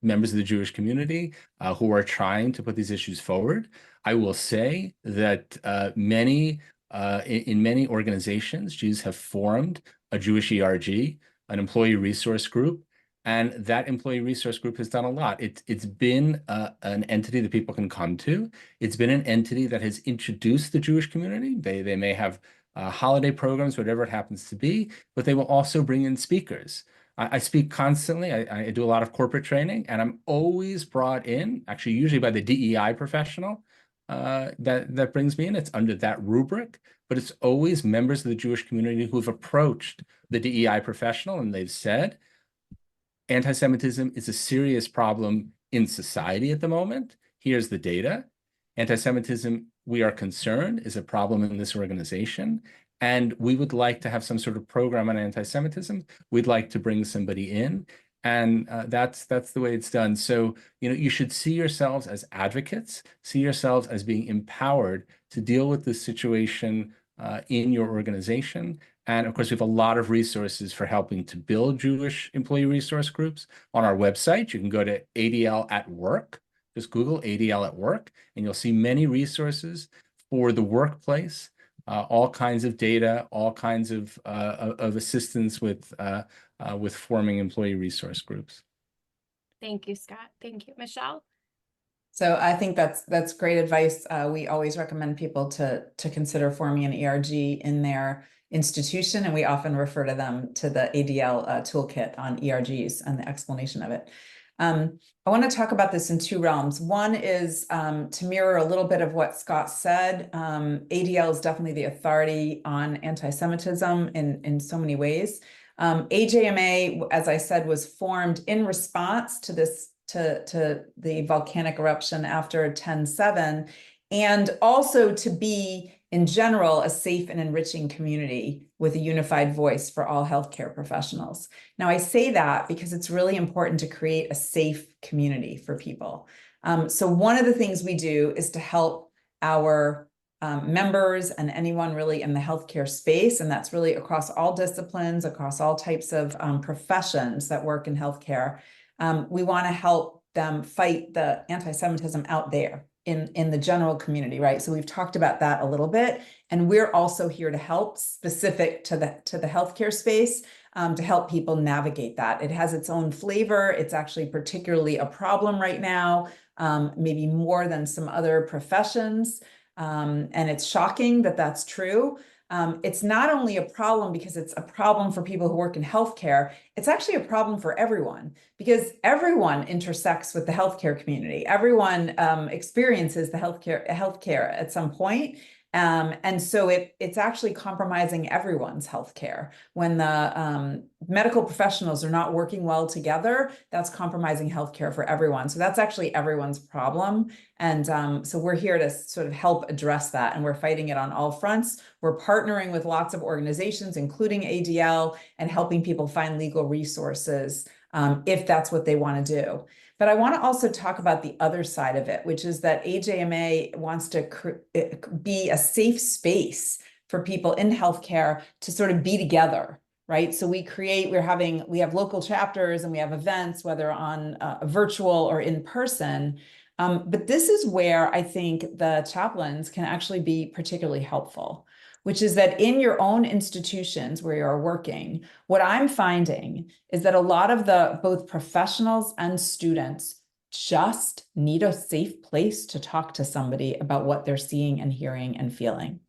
members of the Jewish community who are trying to put these issues forward. I will say that in many organizations, Jews have formed a Jewish ERG, an employee resource group, and that employee resource group has done a lot. It's been an entity that people can come to. It's been an entity that has introduced the Jewish community. They may have holiday programs, whatever it happens to be, but they will also bring in speakers. I speak constantly. I do a lot of corporate training, and I'm always brought in, actually usually by the DEI professional that brings me in. It's under that rubric, but it's always members of the Jewish community who have approached the DEI professional, and they've said, anti-Semitism is a serious problem in society at the moment. Here's the data. Anti-Semitism, we are concerned, is a problem in this organization. And we would like to have some sort of program on anti-Semitism. We'd like to bring somebody in. And that's the way it's done. So, you know, you should see yourselves as advocates, see yourselves as being empowered to deal with this situation in your organization. And of course, we have a lot of resources for helping to build Jewish employee resource groups. On our website, you can go to ADL at Work. Just Google ADL at Work, and you'll see many resources for the workplace, all kinds of data, all kinds of assistance with forming employee resource groups. Thank you, Scott. Thank you, Michelle. So I think that's great advice. We always recommend people to consider forming an ERG in their institution, and we often refer to them to the ADL toolkit on ERGs and the explanation of it. I want to talk about this in two realms. One is to mirror a little bit of what Scott said. ADL is definitely the authority on anti-Semitism in so many ways. AJMA, as I said, was formed in response to the volcanic eruption after 10/7, and also to be, in general, a safe and enriching community with a unified voice for all healthcare professionals. Now, I say that because it's really important to create a safe community for people. So one of the things we do is to help our members and anyone really in the healthcare space, and that's really across all disciplines, across all types of professions that work in healthcare. We want to help them fight the anti-Semitism out there in the general community, right? So we've talked about that a little bit, and we're also here to help specific to the healthcare space to help people navigate that. It has its own flavor. It's actually particularly a problem right now, maybe more than some other professions, and it's shocking that that's true. It's not only a problem because it's a problem for people who work in healthcare, it's actually a problem for everyone because everyone intersects with the healthcare community. Everyone experiences the healthcare at some point. And so it's actually compromising everyone's healthcare. When the medical professionals are not working well together, that's compromising healthcare for everyone. So that's actually everyone's problem. And so we're here to sort of help address that. And we're fighting it on all fronts. We're partnering with lots of organizations, including ADL, and helping people find legal resources if that's what they want to do. But I want to also talk about the other side of it, which is that AJMA wants to be a safe space for people in healthcare to sort of be together, right? So we have local chapters and we have events, whether on virtual or in person. But this is where I think the chaplains can actually be particularly helpful, which is that in your own institutions where you're working, what I'm finding is that a lot of both professionals and students just need a safe place to talk to somebody about what they're seeing and hearing and feeling.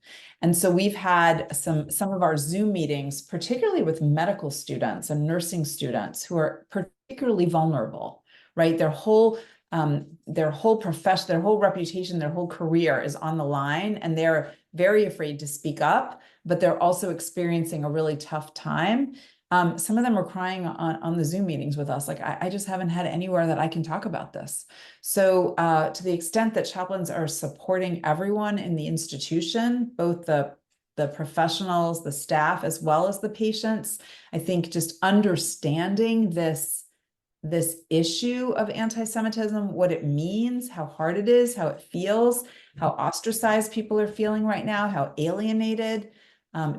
And so we've had some of our Zoom meetings, particularly with medical students and nursing students who are particularly vulnerable, right? Their whole profession, their whole reputation, their whole career is on the line, and they're very afraid to speak up, but they're also experiencing a really tough time. Some of them are crying on the Zoom meetings with us, like, I just haven't had anywhere that I can talk about this. So to the extent that chaplains are supporting everyone in the institution, both the professionals, the staff, as well as the patients, I think just understanding this issue of anti-Semitism, what it means, how hard it is, how it feels, how ostracized people are feeling right now, how alienated,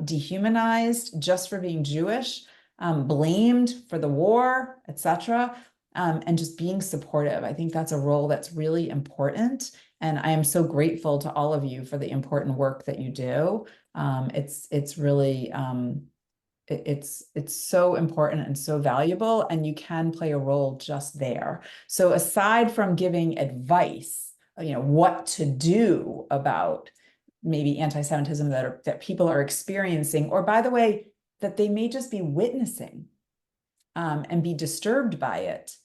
dehumanized just for being Jewish, blamed for the war, etc., and just being supportive. I think that's a role that's really important. And I am so grateful to all of you for the important work that you do. It's really, it's so important and so valuable, and you can play a role just there. So aside from giving advice, what to do about maybe anti-Semitism that people are experiencing, or by the way, that they may just be witnessing and be disturbed by it,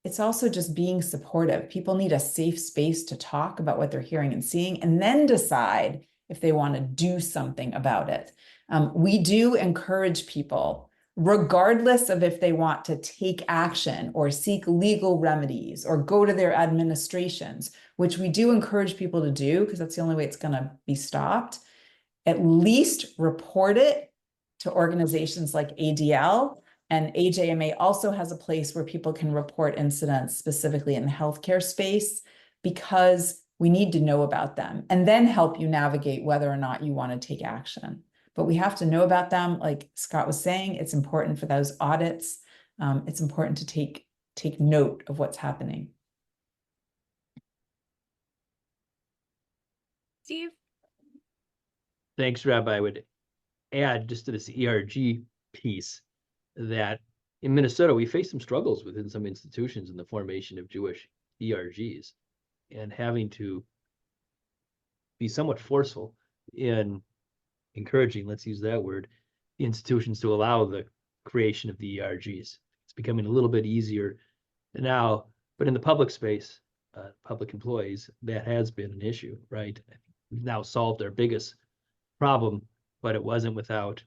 it's also just being supportive. People need a safe space to talk about what they're hearing and seeing, and then decide if they want to do something about it. We do encourage people, regardless of if they want to take action or seek legal remedies or go to their administrations, which we do encourage people to do because that's the only way it's going to be stopped, at least report it to organizations like ADL. And AJMA also has a place where people can report incidents specifically in the healthcare space, because we need to know about them and then help you navigate whether or not you want to take action. But we have to know about them. Like Scott was saying, it's important for those audits. It's important to take note of what's happening. Steve? Thanks, Rabbi. I would add just to this ERG piece that in Minnesota, we face some struggles within some institutions in the formation of Jewish ERGs. and having to be somewhat forceful in encouraging, let's use that word, institutions to allow the creation of the ERGs. It's becoming a little bit easier now, but in the public space, public employees, that has been an issue, right? We've now solved our biggest problem, but it wasn't without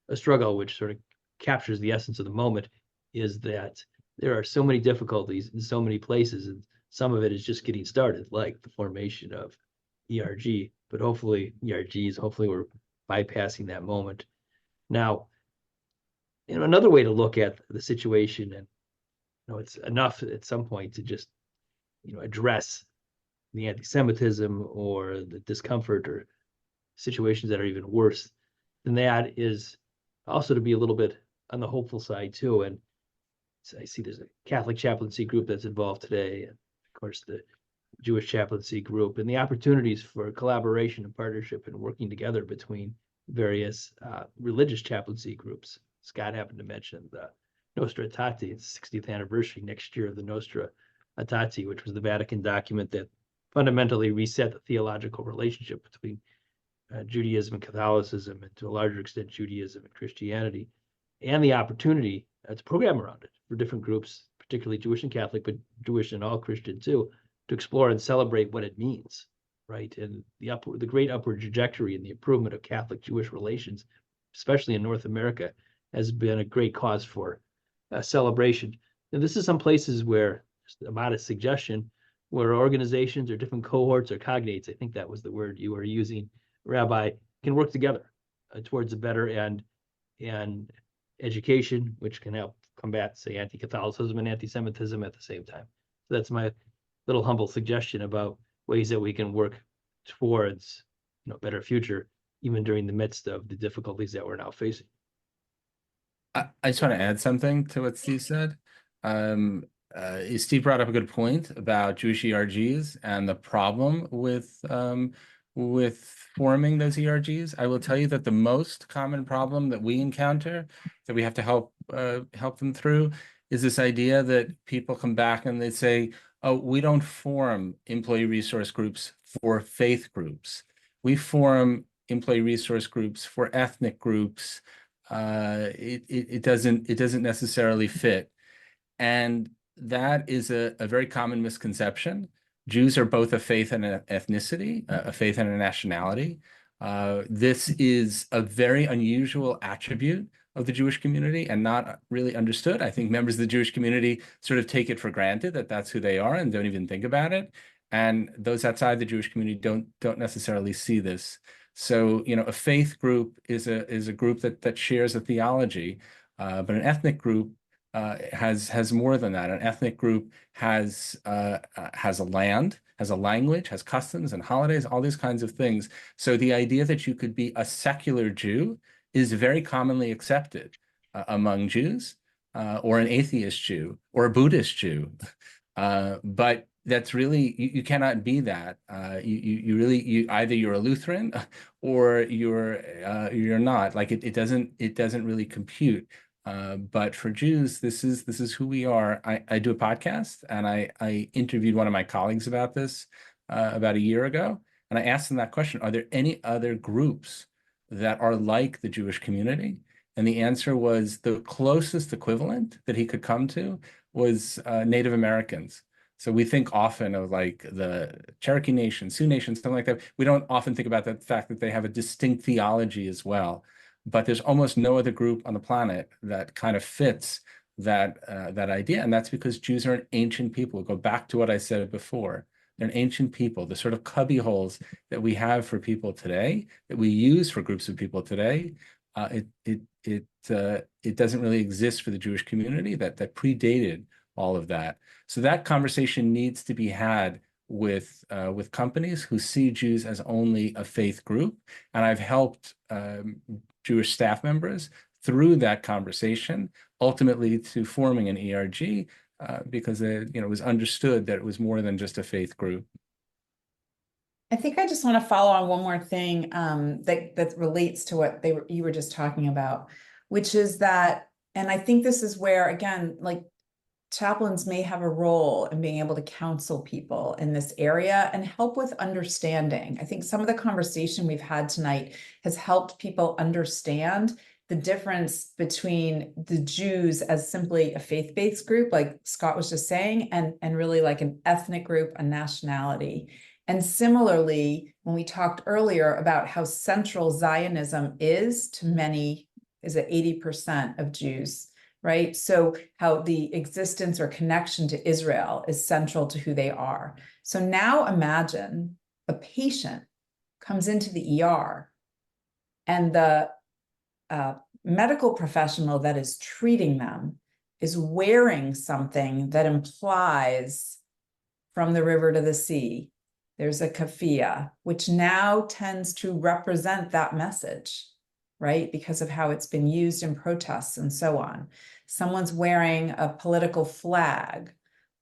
a struggle, which sort of captures the essence of the moment, is that there are so many difficulties in so many places, and some of it is just getting started, like the formation of ERG, but hopefully ERGs, hopefully we're bypassing that moment. Now, another way to look at the situation, and it's enough at some point to just address the anti-Semitism or the discomfort or situations that are even worse than that, is also to be a little bit on the hopeful side too. And so I see there's a Catholic chaplaincy group that's involved today, and of course the Jewish chaplaincy group, and the opportunities for collaboration and partnership and working together between various religious chaplaincy groups. Scott happened to mention the Nostra Aetate. It's 60th anniversary next year of the Nostra Aetate, which was the Vatican document that fundamentally reset the theological relationship between Judaism and Catholicism, and to a larger extent Judaism and Christianity, and the opportunity to program around it for different groups, particularly Jewish and Catholic, but Jewish and all Christian too, to explore and celebrate what it means, right? And the great upward trajectory in the improvement of Catholic-Jewish relations, especially in North America, has been a great cause for celebration. And this is some places where, just a modest suggestion, where organizations or different cohorts or cognates, I think that was the word you were using, Rabbi, can work together towards a better end and education, which can help combat, say, anti-Catholicism and anti-Semitism at the same time. So that's my little humble suggestion about ways that we can work towards a better future, even during the midst of the difficulties that we're now facing. I just want to add something to what Steve said. Steve brought up a good point about Jewish ERGs and the problem with forming those ERGs. I will tell you that the most common problem that we encounter, that we have to help them through, is this idea that people come back and they say, oh, we don't form employee resource groups for faith groups. We form employee resource groups for ethnic groups. It doesn't necessarily fit. And that is a very common misconception. Jews are both a faith and an ethnicity, a faith and a nationality. This is a very unusual attribute of the Jewish community and not really understood. I think members of the Jewish community sort of take it for granted that that's who they are and don't even think about it. And those outside the Jewish community don't necessarily see this. So, a faith group is a group that shares a theology, but an ethnic group has more than that. An ethnic group has a land, has a language, has customs and holidays, all these kinds of things. So the idea that you could be a secular Jew is very commonly accepted among Jews, or an atheist Jew, or a Buddhist Jew. But that's really, you cannot be that. You really either you're a Lutheran or you're not. Like it doesn't really compute. But for Jews, this is who we are. I do a podcast, and I interviewed one of my colleagues about this about a year ago, and I asked them that question: are there any other groups that are like the Jewish community? And the answer was the closest equivalent that he could come to was Native Americans. So we think often of like the Cherokee Nation, Sioux Nation, something like that. We don't often think about the fact that they have a distinct theology as well. But there's almost no other group on the planet that kind of fits that idea. And that's because Jews are an ancient people. Go back to what I said before. They're an ancient people. The sort of cubby holes that we have for people today, that we use for groups of people today, it doesn't really exist for the Jewish community that predated all of that. So that conversation needs to be had with companies who see Jews as only a faith group. And I've helped Jewish staff members through that conversation, ultimately to forming an ERG, because it was understood that it was more than just a faith group. I think I just want to follow on one more thing that relates to what you were just talking about, which is that, and I think this is where, again, like chaplains may have a role in being able to counsel people in this area and help with understanding. I think some of the conversation we've had tonight has helped people understand the difference between the Jews as simply a faith-based group, like Scott was just saying, and really like an ethnic group, a nationality. And similarly, when we talked earlier about how central Zionism is to many, is it 80% of Jews, right? So how the existence or connection to Israel is central to who they are. So now imagine a patient comes into the ER and the medical professional that is treating them is wearing something that implies from the river to the sea. There's a kafia, which now tends to represent that message, right? Because of how it's been used in protests and so on. Someone's wearing a political flag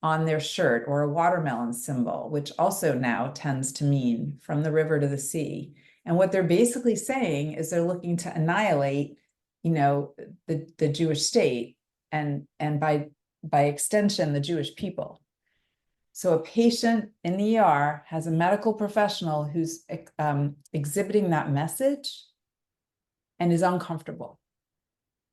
on their shirt or a watermelon symbol, which also now tends to mean from the river to the sea. And what they're basically saying is they're looking to annihilate, you know, the Jewish state and by extension, the Jewish people. So a patient in the ER has a medical professional who's exhibiting that message and is uncomfortable.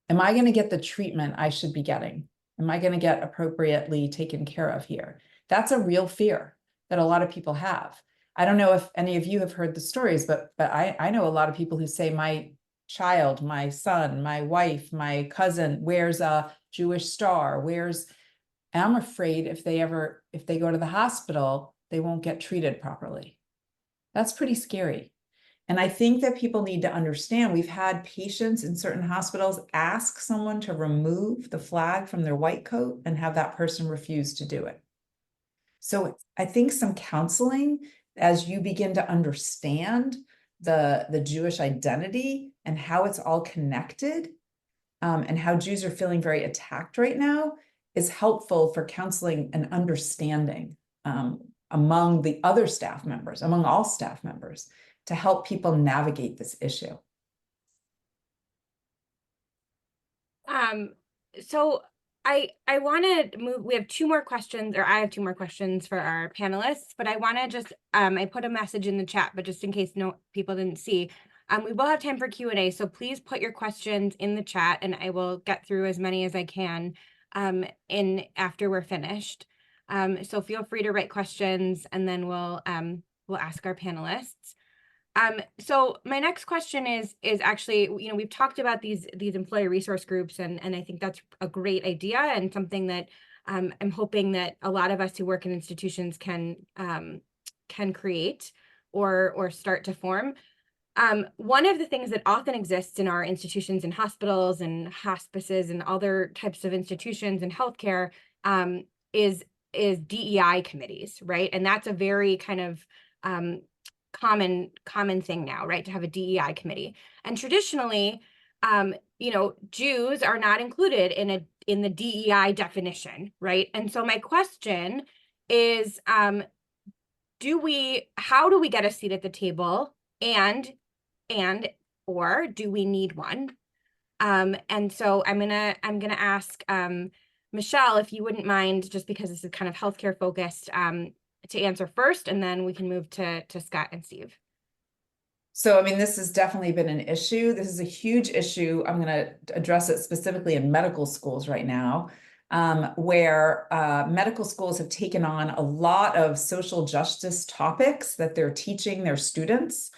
Am I going to get the treatment I should be getting? Am I going to get appropriately taken care of here? That's a real fear that a lot of people have. I don't know if any of you have heard the stories, but I know a lot of people who say my child, my son, my wife, my cousin wears a Jewish star, and I'm afraid if they go to the hospital, they won't get treated properly. That's pretty scary. And I think that people need to understand, we've had patients in certain hospitals ask someone to remove the flag from their white coat and have that person refuse to do it. So I think some counseling, as you begin to understand the Jewish identity and how it's all connected, and how Jews are feeling very attacked right now, is helpful for counseling and understanding among the other staff members, among all staff members, to help people navigate this issue. So I want to move, we have two more questions, or I have two more questions for our panelists, but I want to just, I put a message in the chat, but just in case people didn't see, we will have time for Q&A, so please put your questions in the chat and I will get through as many as I can after we're finished. So feel free to write questions and then we'll ask our panelists. So my next question is actually, you know, we've talked about these employee resource groups, and I think that's a great idea and something that I'm hoping that a lot of us who work in institutions can create or start to form. One of the things that often exists in our institutions and hospitals and hospices and other types of institutions and healthcare is DEI committees, right? And that's a very kind of common thing now, right, to have a DEI committee. And traditionally, you know, Jews are not included in the DEI definition, right? And so my question is, how do we get a seat at the table, or do we need one? And so I'm gonna ask Michelle, if you wouldn't mind, just because this is kind of healthcare focused, to answer first, and then we can move to Scott and Steve. So, I mean, this has definitely been an issue. This is a huge issue. I'm going to address it specifically in medical schools right now, where medical schools have taken on a lot of social justice topics that they're teaching their students.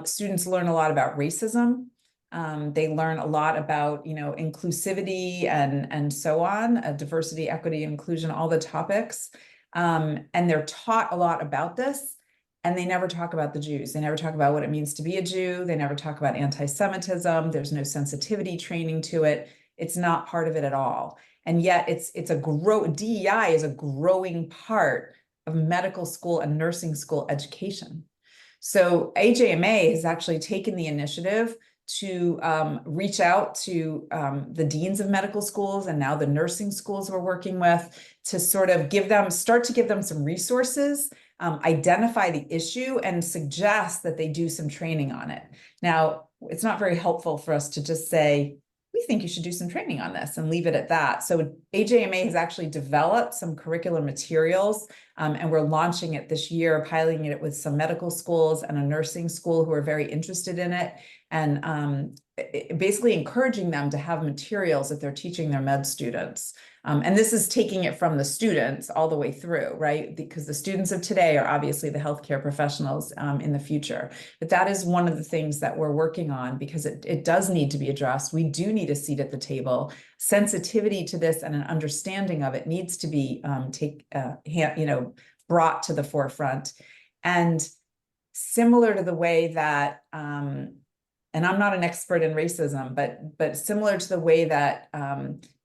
Students learn a lot about racism. They learn a lot about, you know, inclusivity and so on, diversity, equity, inclusion, all the topics. And they're taught a lot about this, and they never talk about the Jews. They never talk about what it means to be a Jew. They never talk about anti-Semitism. There's no sensitivity training to it. It's not part of it at all. And yet DEI is a growing part of medical school and nursing school education. So AJMA has actually taken the initiative to reach out to the deans of medical schools and now the nursing schools we're working with to sort of start to give them some resources, identify the issue, and suggest that they do some training on it. Now, it's not very helpful for us to just say, we think you should do some training on this and leave it at that. So AJMA has actually developed some curricular materials, and we're launching it this year, piloting it with some medical schools and a nursing school who are very interested in it, and basically encouraging them to have materials that they're teaching their med students. And this is taking it from the students all the way through, right? Because the students of today are obviously the healthcare professionals in the future. But that is one of the things that we're working on, because it does need to be addressed. We do need a seat at the table. Sensitivity to this and an understanding of it needs to be brought to the forefront. And similar to the way that and I'm not an expert in racism, but similar to the way that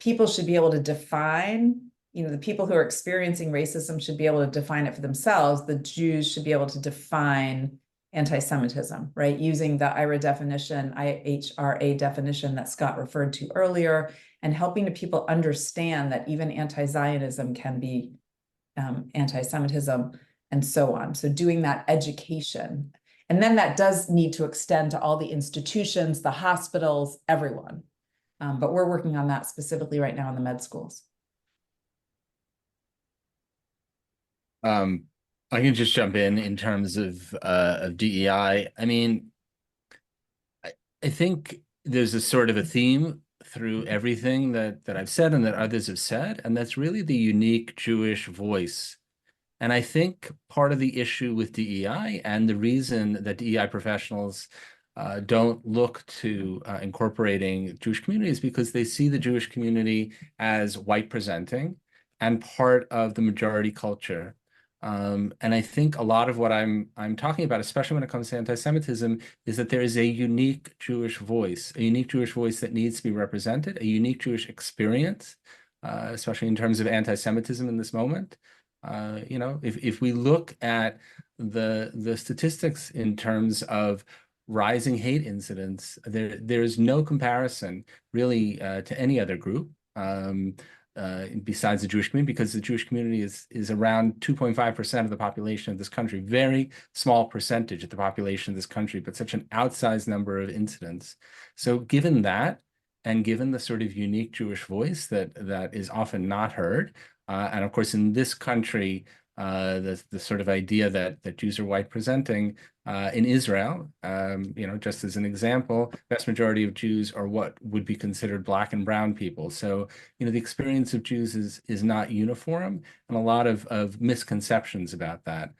people should be able to define, the people who are experiencing racism should be able to define it for themselves. The Jews should be able to define anti-Semitism, right? Using the IHRA definition that Scott referred to earlier, and helping the people understand that even anti-Zionism can be anti-Semitism, and so on. So doing that education. And then that does need to extend to all the institutions, the hospitals, everyone. But we're working on that specifically right now in the med schools. I can just jump in terms of DEI. I mean, I think there's a sort of a theme through everything that I've said and that others have said, and that's really the unique Jewish voice. And I think part of the issue with DEI, and the reason that DEI professionals don't look to incorporating Jewish communities, because they see the Jewish community as white presenting and part of the majority culture. And I think a lot of what I'm talking about, especially when it comes to anti-Semitism, is that there is a unique Jewish voice that needs to be represented, a unique Jewish experience, especially in terms of anti-Semitism in this moment. If we look at the statistics in terms of rising hate incidents, there's no comparison really to any other group besides the Jewish community, because the Jewish community is around 2.5% of the population of this country, very small percentage of the population of this country, but such an outsized number of incidents. So given that, and given the sort of unique Jewish voice that is often not heard, and of course, in this country, the sort of idea that Jews are white presenting in Israel, just as an example, vast majority of Jews are what would be considered Black and brown people. So, the experience of Jews is not uniform, and a lot of misconceptions about that.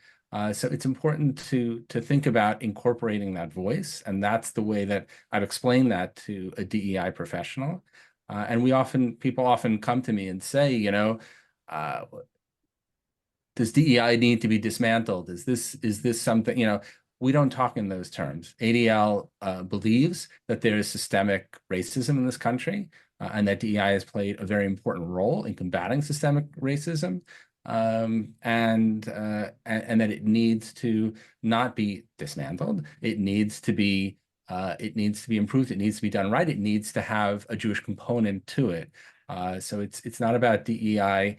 So it's important to think about incorporating that voice, and that's the way that I've explained that to a DEI professional. And people often come to me and say, does DEI need to be dismantled? Is this something, we don't talk in those terms. ADL believes that there is systemic racism in this country, and that DEI has played a very important role in combating systemic racism, and that it needs to not be dismantled. It needs to be improved. It needs to be done right. It needs to have a Jewish component to it. So it's not about DEI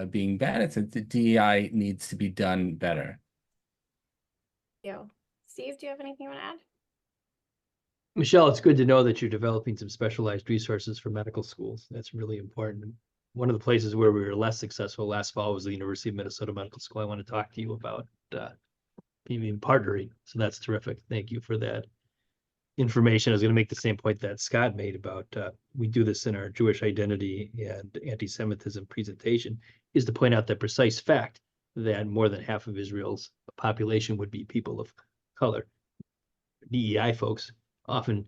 being bad. It's that the DEI needs to be done better. Steve, do you have anything you want to add? Michelle, it's good to know that you're developing some specialized resources for medical schools. That's really important. One of the places where we were less successful last fall was the University of Minnesota Medical School. I want to talk to you about being partnering. So that's terrific. Thank you for that information. I was going to make the same point that Scott made about we do this in our Jewish identity and anti-Semitism presentation, is to point out that precise fact that more than half of Israel's population would be people of color. DEI folks often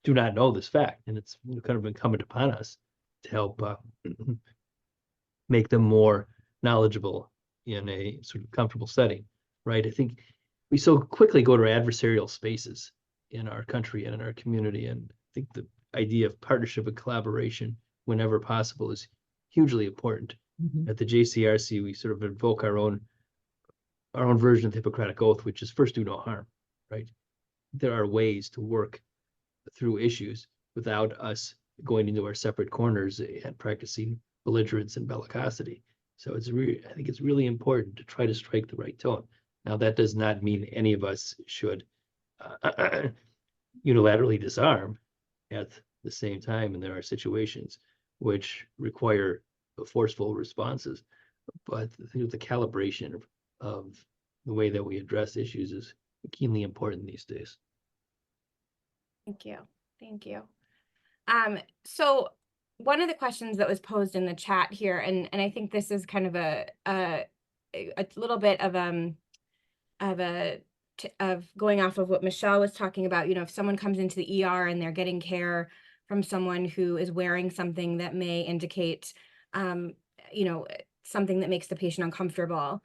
do not know this fact, and it's kind of incumbent upon us to help make them more knowledgeable in a sort of comfortable setting, right? I think we so quickly go to adversarial spaces in our country and in our community, and I think the idea of partnership and collaboration whenever possible is hugely important. At the JCRC, we sort of invoke our own version of the Hippocratic Oath, which is first do no harm, right? There are ways to work through issues without us going into our separate corners and practicing belligerence and bellicosity. So I think it's really important to try to strike the right tone. Now, that does not mean any of us should unilaterally disarm at the same time, and there are situations which require forceful responses. But I think the calibration of the way that we address issues is keenly important these days. Thank you. Thank you. So one of the questions that was posed in the chat here, and I think this is kind of a little bit of going off of what Michelle was talking about, if someone comes into the ER and they're getting care from someone who is wearing something that may indicate, something that makes the patient uncomfortable.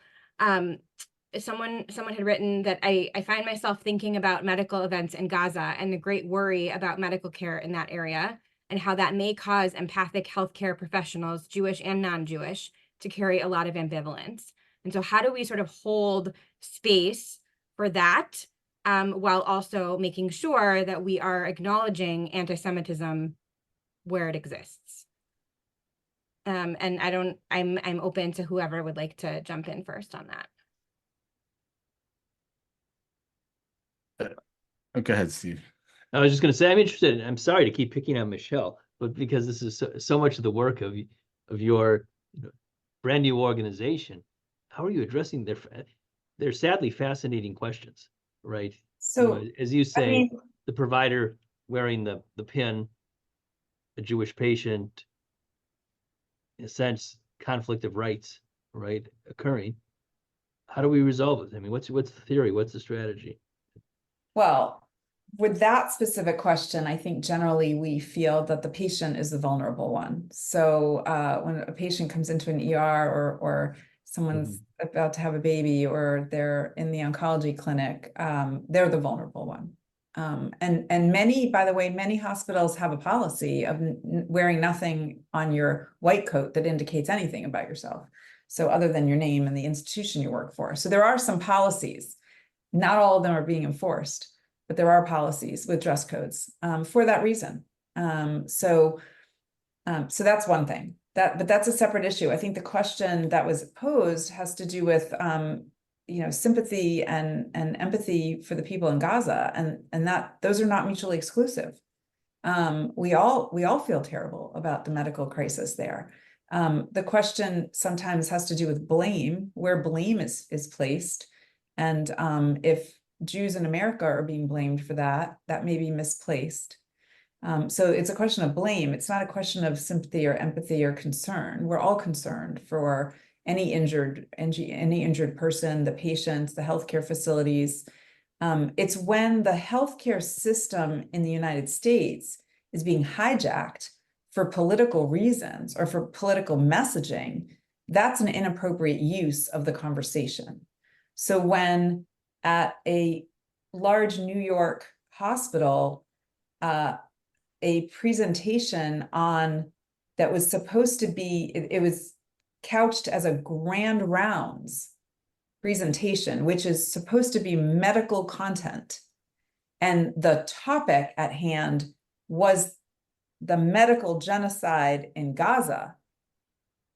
Someone had written that I find myself thinking about medical events in Gaza and the great worry about medical care in that area and how that may cause empathic healthcare professionals, Jewish and non-Jewish, to carry a lot of ambivalence. And so how do we sort of hold space for that while also making sure that we are acknowledging anti-Semitism where it exists? And I'm open to whoever would like to jump in first on that. Go ahead, Steve. I was just going to say, I'm interested. I'm sorry to keep picking on Michelle, but because this is so much of the work of your brand new organization, how are you addressing their sadly fascinating questions, right? So, as you say, I mean, the provider wearing the pin, a Jewish patient, in a sense, conflict of rights, right, occurring. How do we resolve it? I mean, what's the theory? What's the strategy? well, with that specific question, I think generally we feel that the patient is the vulnerable one. So when a patient comes into an ER or someone's about to have a baby or they're in the oncology clinic, they're the vulnerable one. And many, by the way, many hospitals have a policy of wearing nothing on your white coat that indicates anything about yourself. So other than your name and the institution you work for. So there are some policies. Not all of them are being enforced, but there are policies with dress codes for that reason. So that's one thing. But that's a separate issue. I think the question that was posed has to do with sympathy and empathy for the people in Gaza, and that those are not mutually exclusive. We all feel terrible about the medical crisis there. The question sometimes has to do with blame, where blame is placed. And if Jews in America are being blamed for that, that may be misplaced. So it's a question of blame. It's not a question of sympathy or empathy or concern. We're all concerned for any injured person, the patients, the healthcare facilities. It's when the healthcare system in the United States is being hijacked for political reasons or for political messaging, that's an inappropriate use of the conversation. So when at a large New York hospital, a presentation that was supposed to be, it was couched as a grand rounds presentation, which is supposed to be medical content. And the topic at hand was the medical genocide in Gaza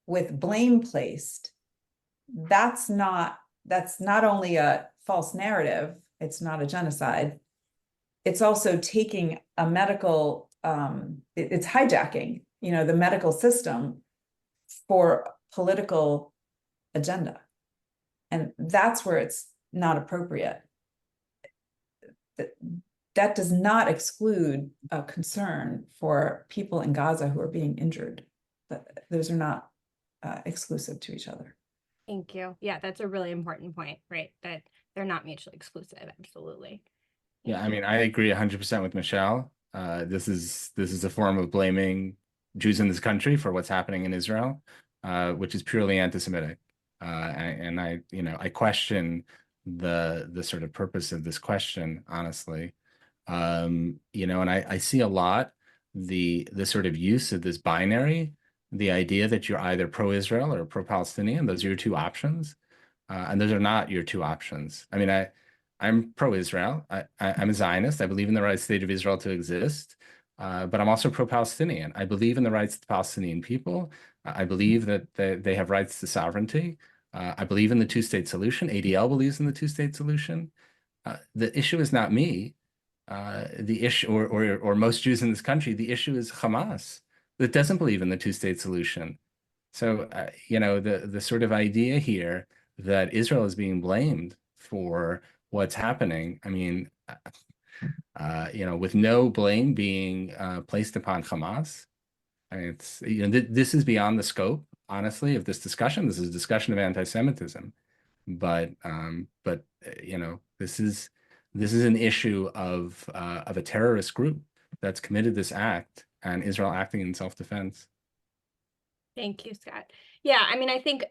with blame placed. That's not only a false narrative, it's not a genocide. It's also taking a medical, it's hijacking, the medical system for political agenda. And that's where it's not appropriate. That does not exclude a concern for people in Gaza who are being injured. Those are not exclusive to each other. Thank you. Yeah, that's a really important point, right? That they're not mutually exclusive. Absolutely. Yeah, I mean, I agree 100% with Michelle. This is a form of blaming Jews in this country for what's happening in Israel, which is purely anti-Semitic. And I question the sort of purpose of this question, honestly. And I see a lot the sort of use of this binary, the idea that you're either pro-Israel or pro-Palestinian. Those are your two options, and those are not your two options. I mean, I'm pro-Israel. I'm a Zionist. I believe in the right state of Israel to exist, but I'm also pro-Palestinian. I believe in the rights of the Palestinian people. I believe that they have rights to sovereignty. I believe in the two-state solution. ADL believes in the two-state solution. The issue is not me. the issue, or most Jews in this country, the issue is Hamas that doesn't believe in the two-state solution. So, the sort of idea here that Israel is being blamed for what's happening, I mean, with no blame being placed upon Hamas, I mean, it's, this is beyond the scope, honestly, of this discussion. This is a discussion of anti-Semitism, but this is an issue of a terrorist group that's committed this act, and Israel acting in self-defense. Thank you, Scott. Yeah, I mean, I think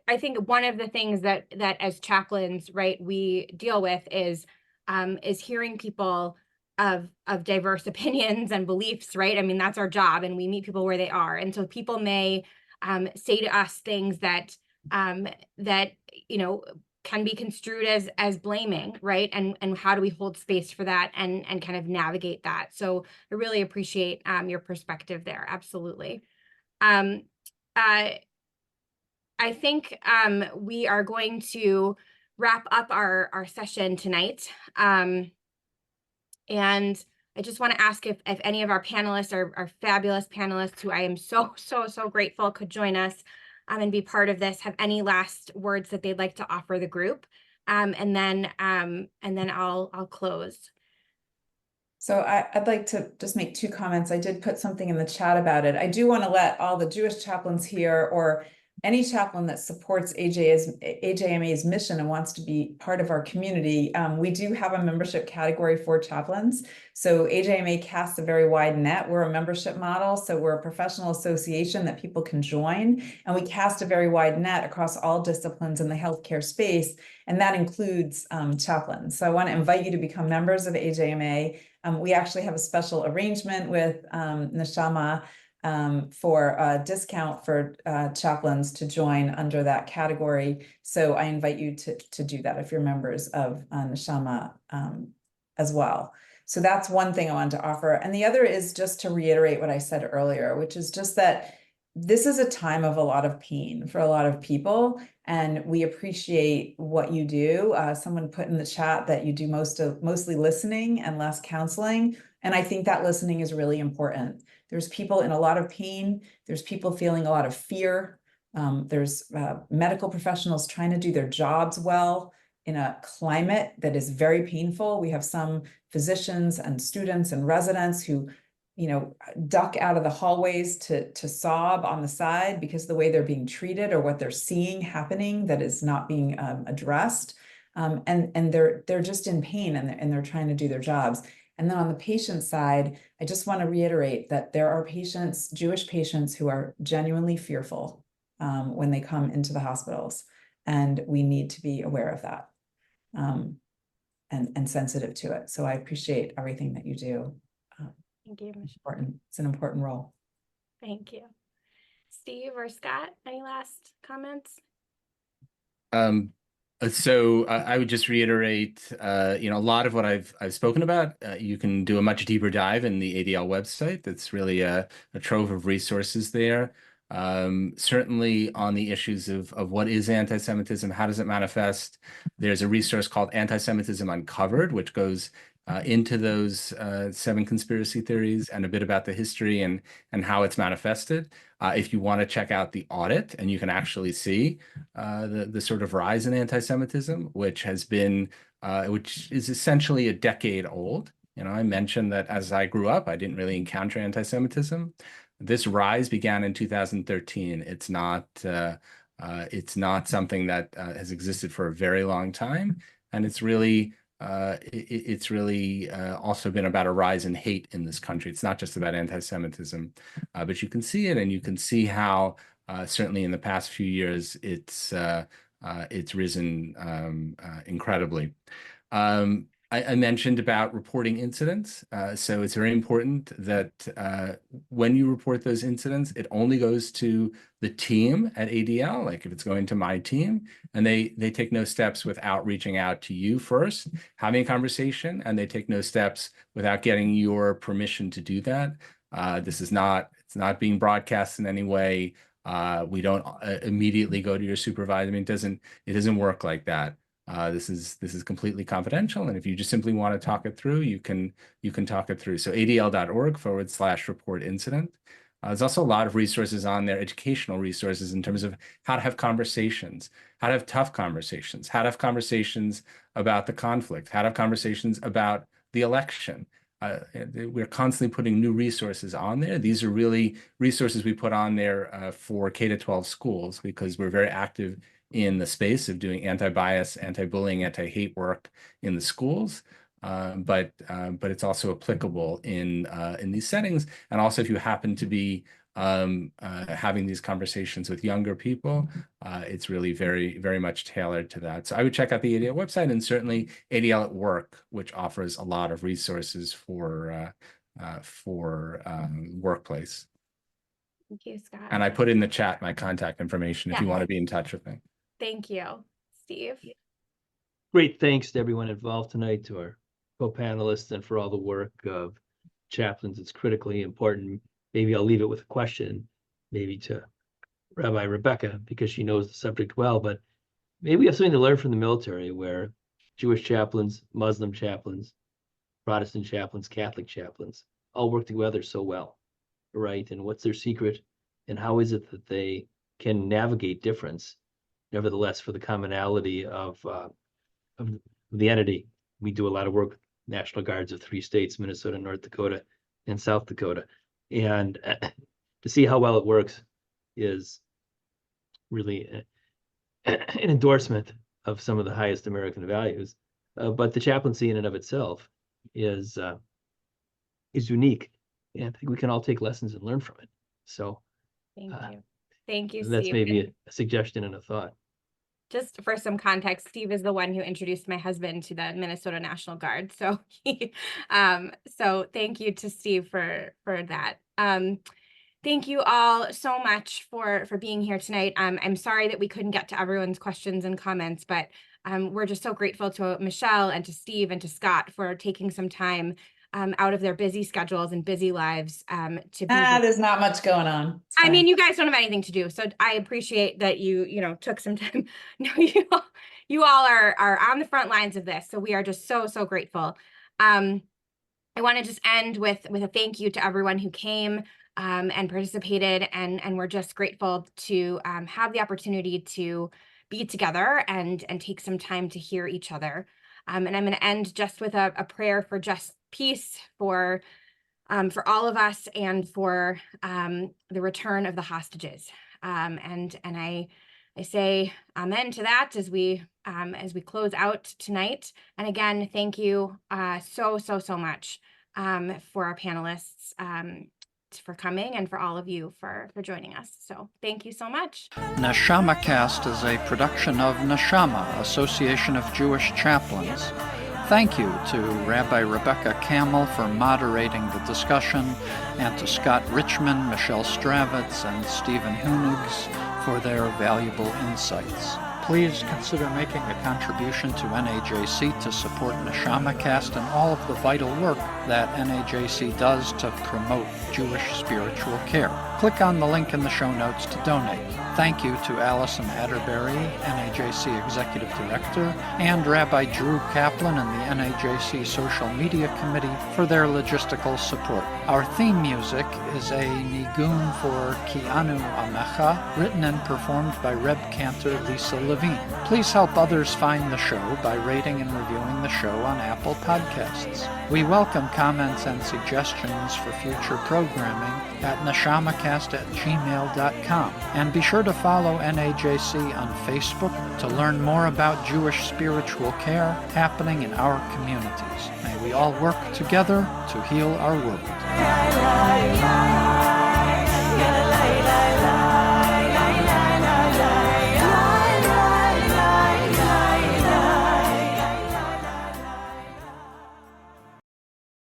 one of the things that as chaplains, right, we deal with is hearing people of diverse opinions and beliefs, right? I mean, that's our job, and we meet people where they are. And so people may say to us things that can be construed as blaming, right? And how do we hold space for that and kind of navigate that? So I really appreciate your perspective there. Absolutely. I think we are going to wrap up our session tonight. And I just want to ask if any of our panelists, our fabulous panelists, who I am so grateful could join us and be part of this, have any last words that they'd like to offer the group. And then I'll close. So I'd like to just make 2 comments. I did put something in the chat about it. I do want to let all the Jewish chaplains here, or any chaplain that supports AJMA's mission and wants to be part of our community, we do have a membership category for chaplains. So AJMA casts a very wide net. We're a membership model, so we're a professional association that people can join, and we cast a very wide net across all disciplines in the healthcare space, and that includes chaplains. So I want to invite you to become members of AJMA. We actually have a special arrangement with Neshama for a discount for chaplains to join under that category. So I invite you to do that if you're members of Neshama as well. So that's one thing I wanted to offer. And the other is just to reiterate what I said earlier, which is just that this is a time of a lot of pain for a lot of people, and we appreciate what you do. Someone put in the chat that you do mostly listening and less counseling, and I think that listening is really important. There's people in a lot of pain. There's people feeling a lot of fear. There's medical professionals trying to do their jobs well in a climate that is very painful. We have some physicians and students and residents who duck out of the hallways to sob on the side because the way they're being treated or what they're seeing happening that is not being addressed. And they're just in pain, and they're trying to do their jobs. And then on the patient side, I just want to reiterate that there are patients, Jewish patients, who are genuinely fearful when they come into the hospitals, and we need to be aware of that and sensitive to it. So I appreciate everything that you do. Thank you, Michelle. Important. It's an important role. Thank you. Steve or Scott, any last comments? So I would just reiterate, a lot of what I've spoken about. You can do a much deeper dive in the ADL website. That's really a trove of resources there. Certainly on the issues of what is anti-Semitism, how does it manifest? There's a resource called Anti-Semitism Uncovered, which goes into those 7 conspiracy theories and a bit about the history and how it's manifested. If you want to check out the audit, and you can actually see the sort of rise in anti-Semitism, which has been, which is essentially a decade old. I mentioned that as I grew up, I didn't really encounter anti-Semitism. This rise began in 2013. It's not something that has existed for a very long time, and it's really also been about a rise in hate in this country. It's not just about anti-Semitism, but you can see it, and you can see how certainly in the past few years it's risen incredibly. I mentioned about reporting incidents. So it's very important that when you report those incidents, it only goes to the team at ADL, like if it's going to my team, and they take no steps without reaching out to you first, having a conversation, and they take no steps without getting your permission to do that. It's not being broadcast in any way. We don't immediately go to your supervisor. I mean, it doesn't work like that. This is completely confidential, and if you just simply want to talk it through, you can talk it through. So adl.org/report incident. There's also a lot of resources on there, educational resources in terms of how to have conversations, how to have tough conversations, how to have conversations about the conflict, how to have conversations about the election. We're constantly putting new resources on there. These are really resources we put on there for K-12 schools, because we're very active in the space of doing anti-bias, anti-bullying, anti-hate work in the schools. But it's also applicable in these settings. And also, if you happen to be having these conversations with younger people, it's really very, very much tailored to that. So I would check out the ADL website, and certainly ADL at Work, which offers a lot of resources for workplace. Thank you, Scott. And I put in the chat my contact information if you Yeah. want to be in touch with me. Thank you, Steve. Great thanks to everyone involved tonight, to our co-panelists, and for all the work of chaplains. It's critically important. Maybe I'll leave it with a question, maybe to Rabbi Rebecca, because she knows the subject well, but maybe we have something to learn from the military, where Jewish chaplains, Muslim chaplains, Protestant chaplains, Catholic chaplains all work together so well, right? And what's their secret, and how is it that they can navigate difference, nevertheless, for the commonality of the entity? We do a lot of work with National Guards of 3 states, Minnesota, North Dakota, and South Dakota. And to see how well it works is really an endorsement of some of the highest American values. But the chaplaincy in and of itself is unique. And I think we can all take lessons and learn from it. So Thank you. Thank you, that's Steve. maybe a suggestion and a thought. Just for some context, Steve is the one who introduced my husband to the Minnesota National Guard. So so thank you to Steve for that. Thank you all so much for being here tonight. I'm sorry that we couldn't get to everyone's questions and comments, but we're just so grateful to Michelle and to Steve and to Scott for taking some time out of their busy schedules and busy lives to be here. There's not much going on. It's I fine. mean, you guys don't have anything to do, so I appreciate that you took some time. No, you all are on the front lines of this, so we are just so grateful. I want to just end with a thank you to everyone who came and participated, and we're just grateful to have the opportunity to be together and take some time to hear each other. And I'm going to end just with a prayer for just peace for all of us, and for the return of the hostages. And I say amen to that as we close out tonight. And again, thank you so much for our panelists for coming, and for all of you for joining us. So thank you so much. NeshamaCast is a production of Neshama, Association of Jewish Chaplains. Thank you to Rabbi Rebecca Camel for moderating the discussion, and to Scott Richmond, Michelle Stravitz, and Stephen Hunigs for their valuable insights. Please consider making a contribution to NAJC to support NeshamaCast and all of the vital work that NAJC does to promote Jewish spiritual care. Click on the link in the show notes to donate. Thank you to Allison Atterbury, NAJC Executive Director, and Rabbi Drew Kaplan and the NAJC Social Media Committee for their logistical support. Our theme music is a Niggun for Kianu Amecha, written and performed by Reb-Cantor Lisa Levine. Please help others find the show by rating and reviewing the show on Apple Podcasts. We welcome comments and suggestions for future programming at neshamacast@gmail.com. And be sure to follow NAJC on Facebook to learn more about Jewish spiritual care happening in our communities. May we all work together to heal our world.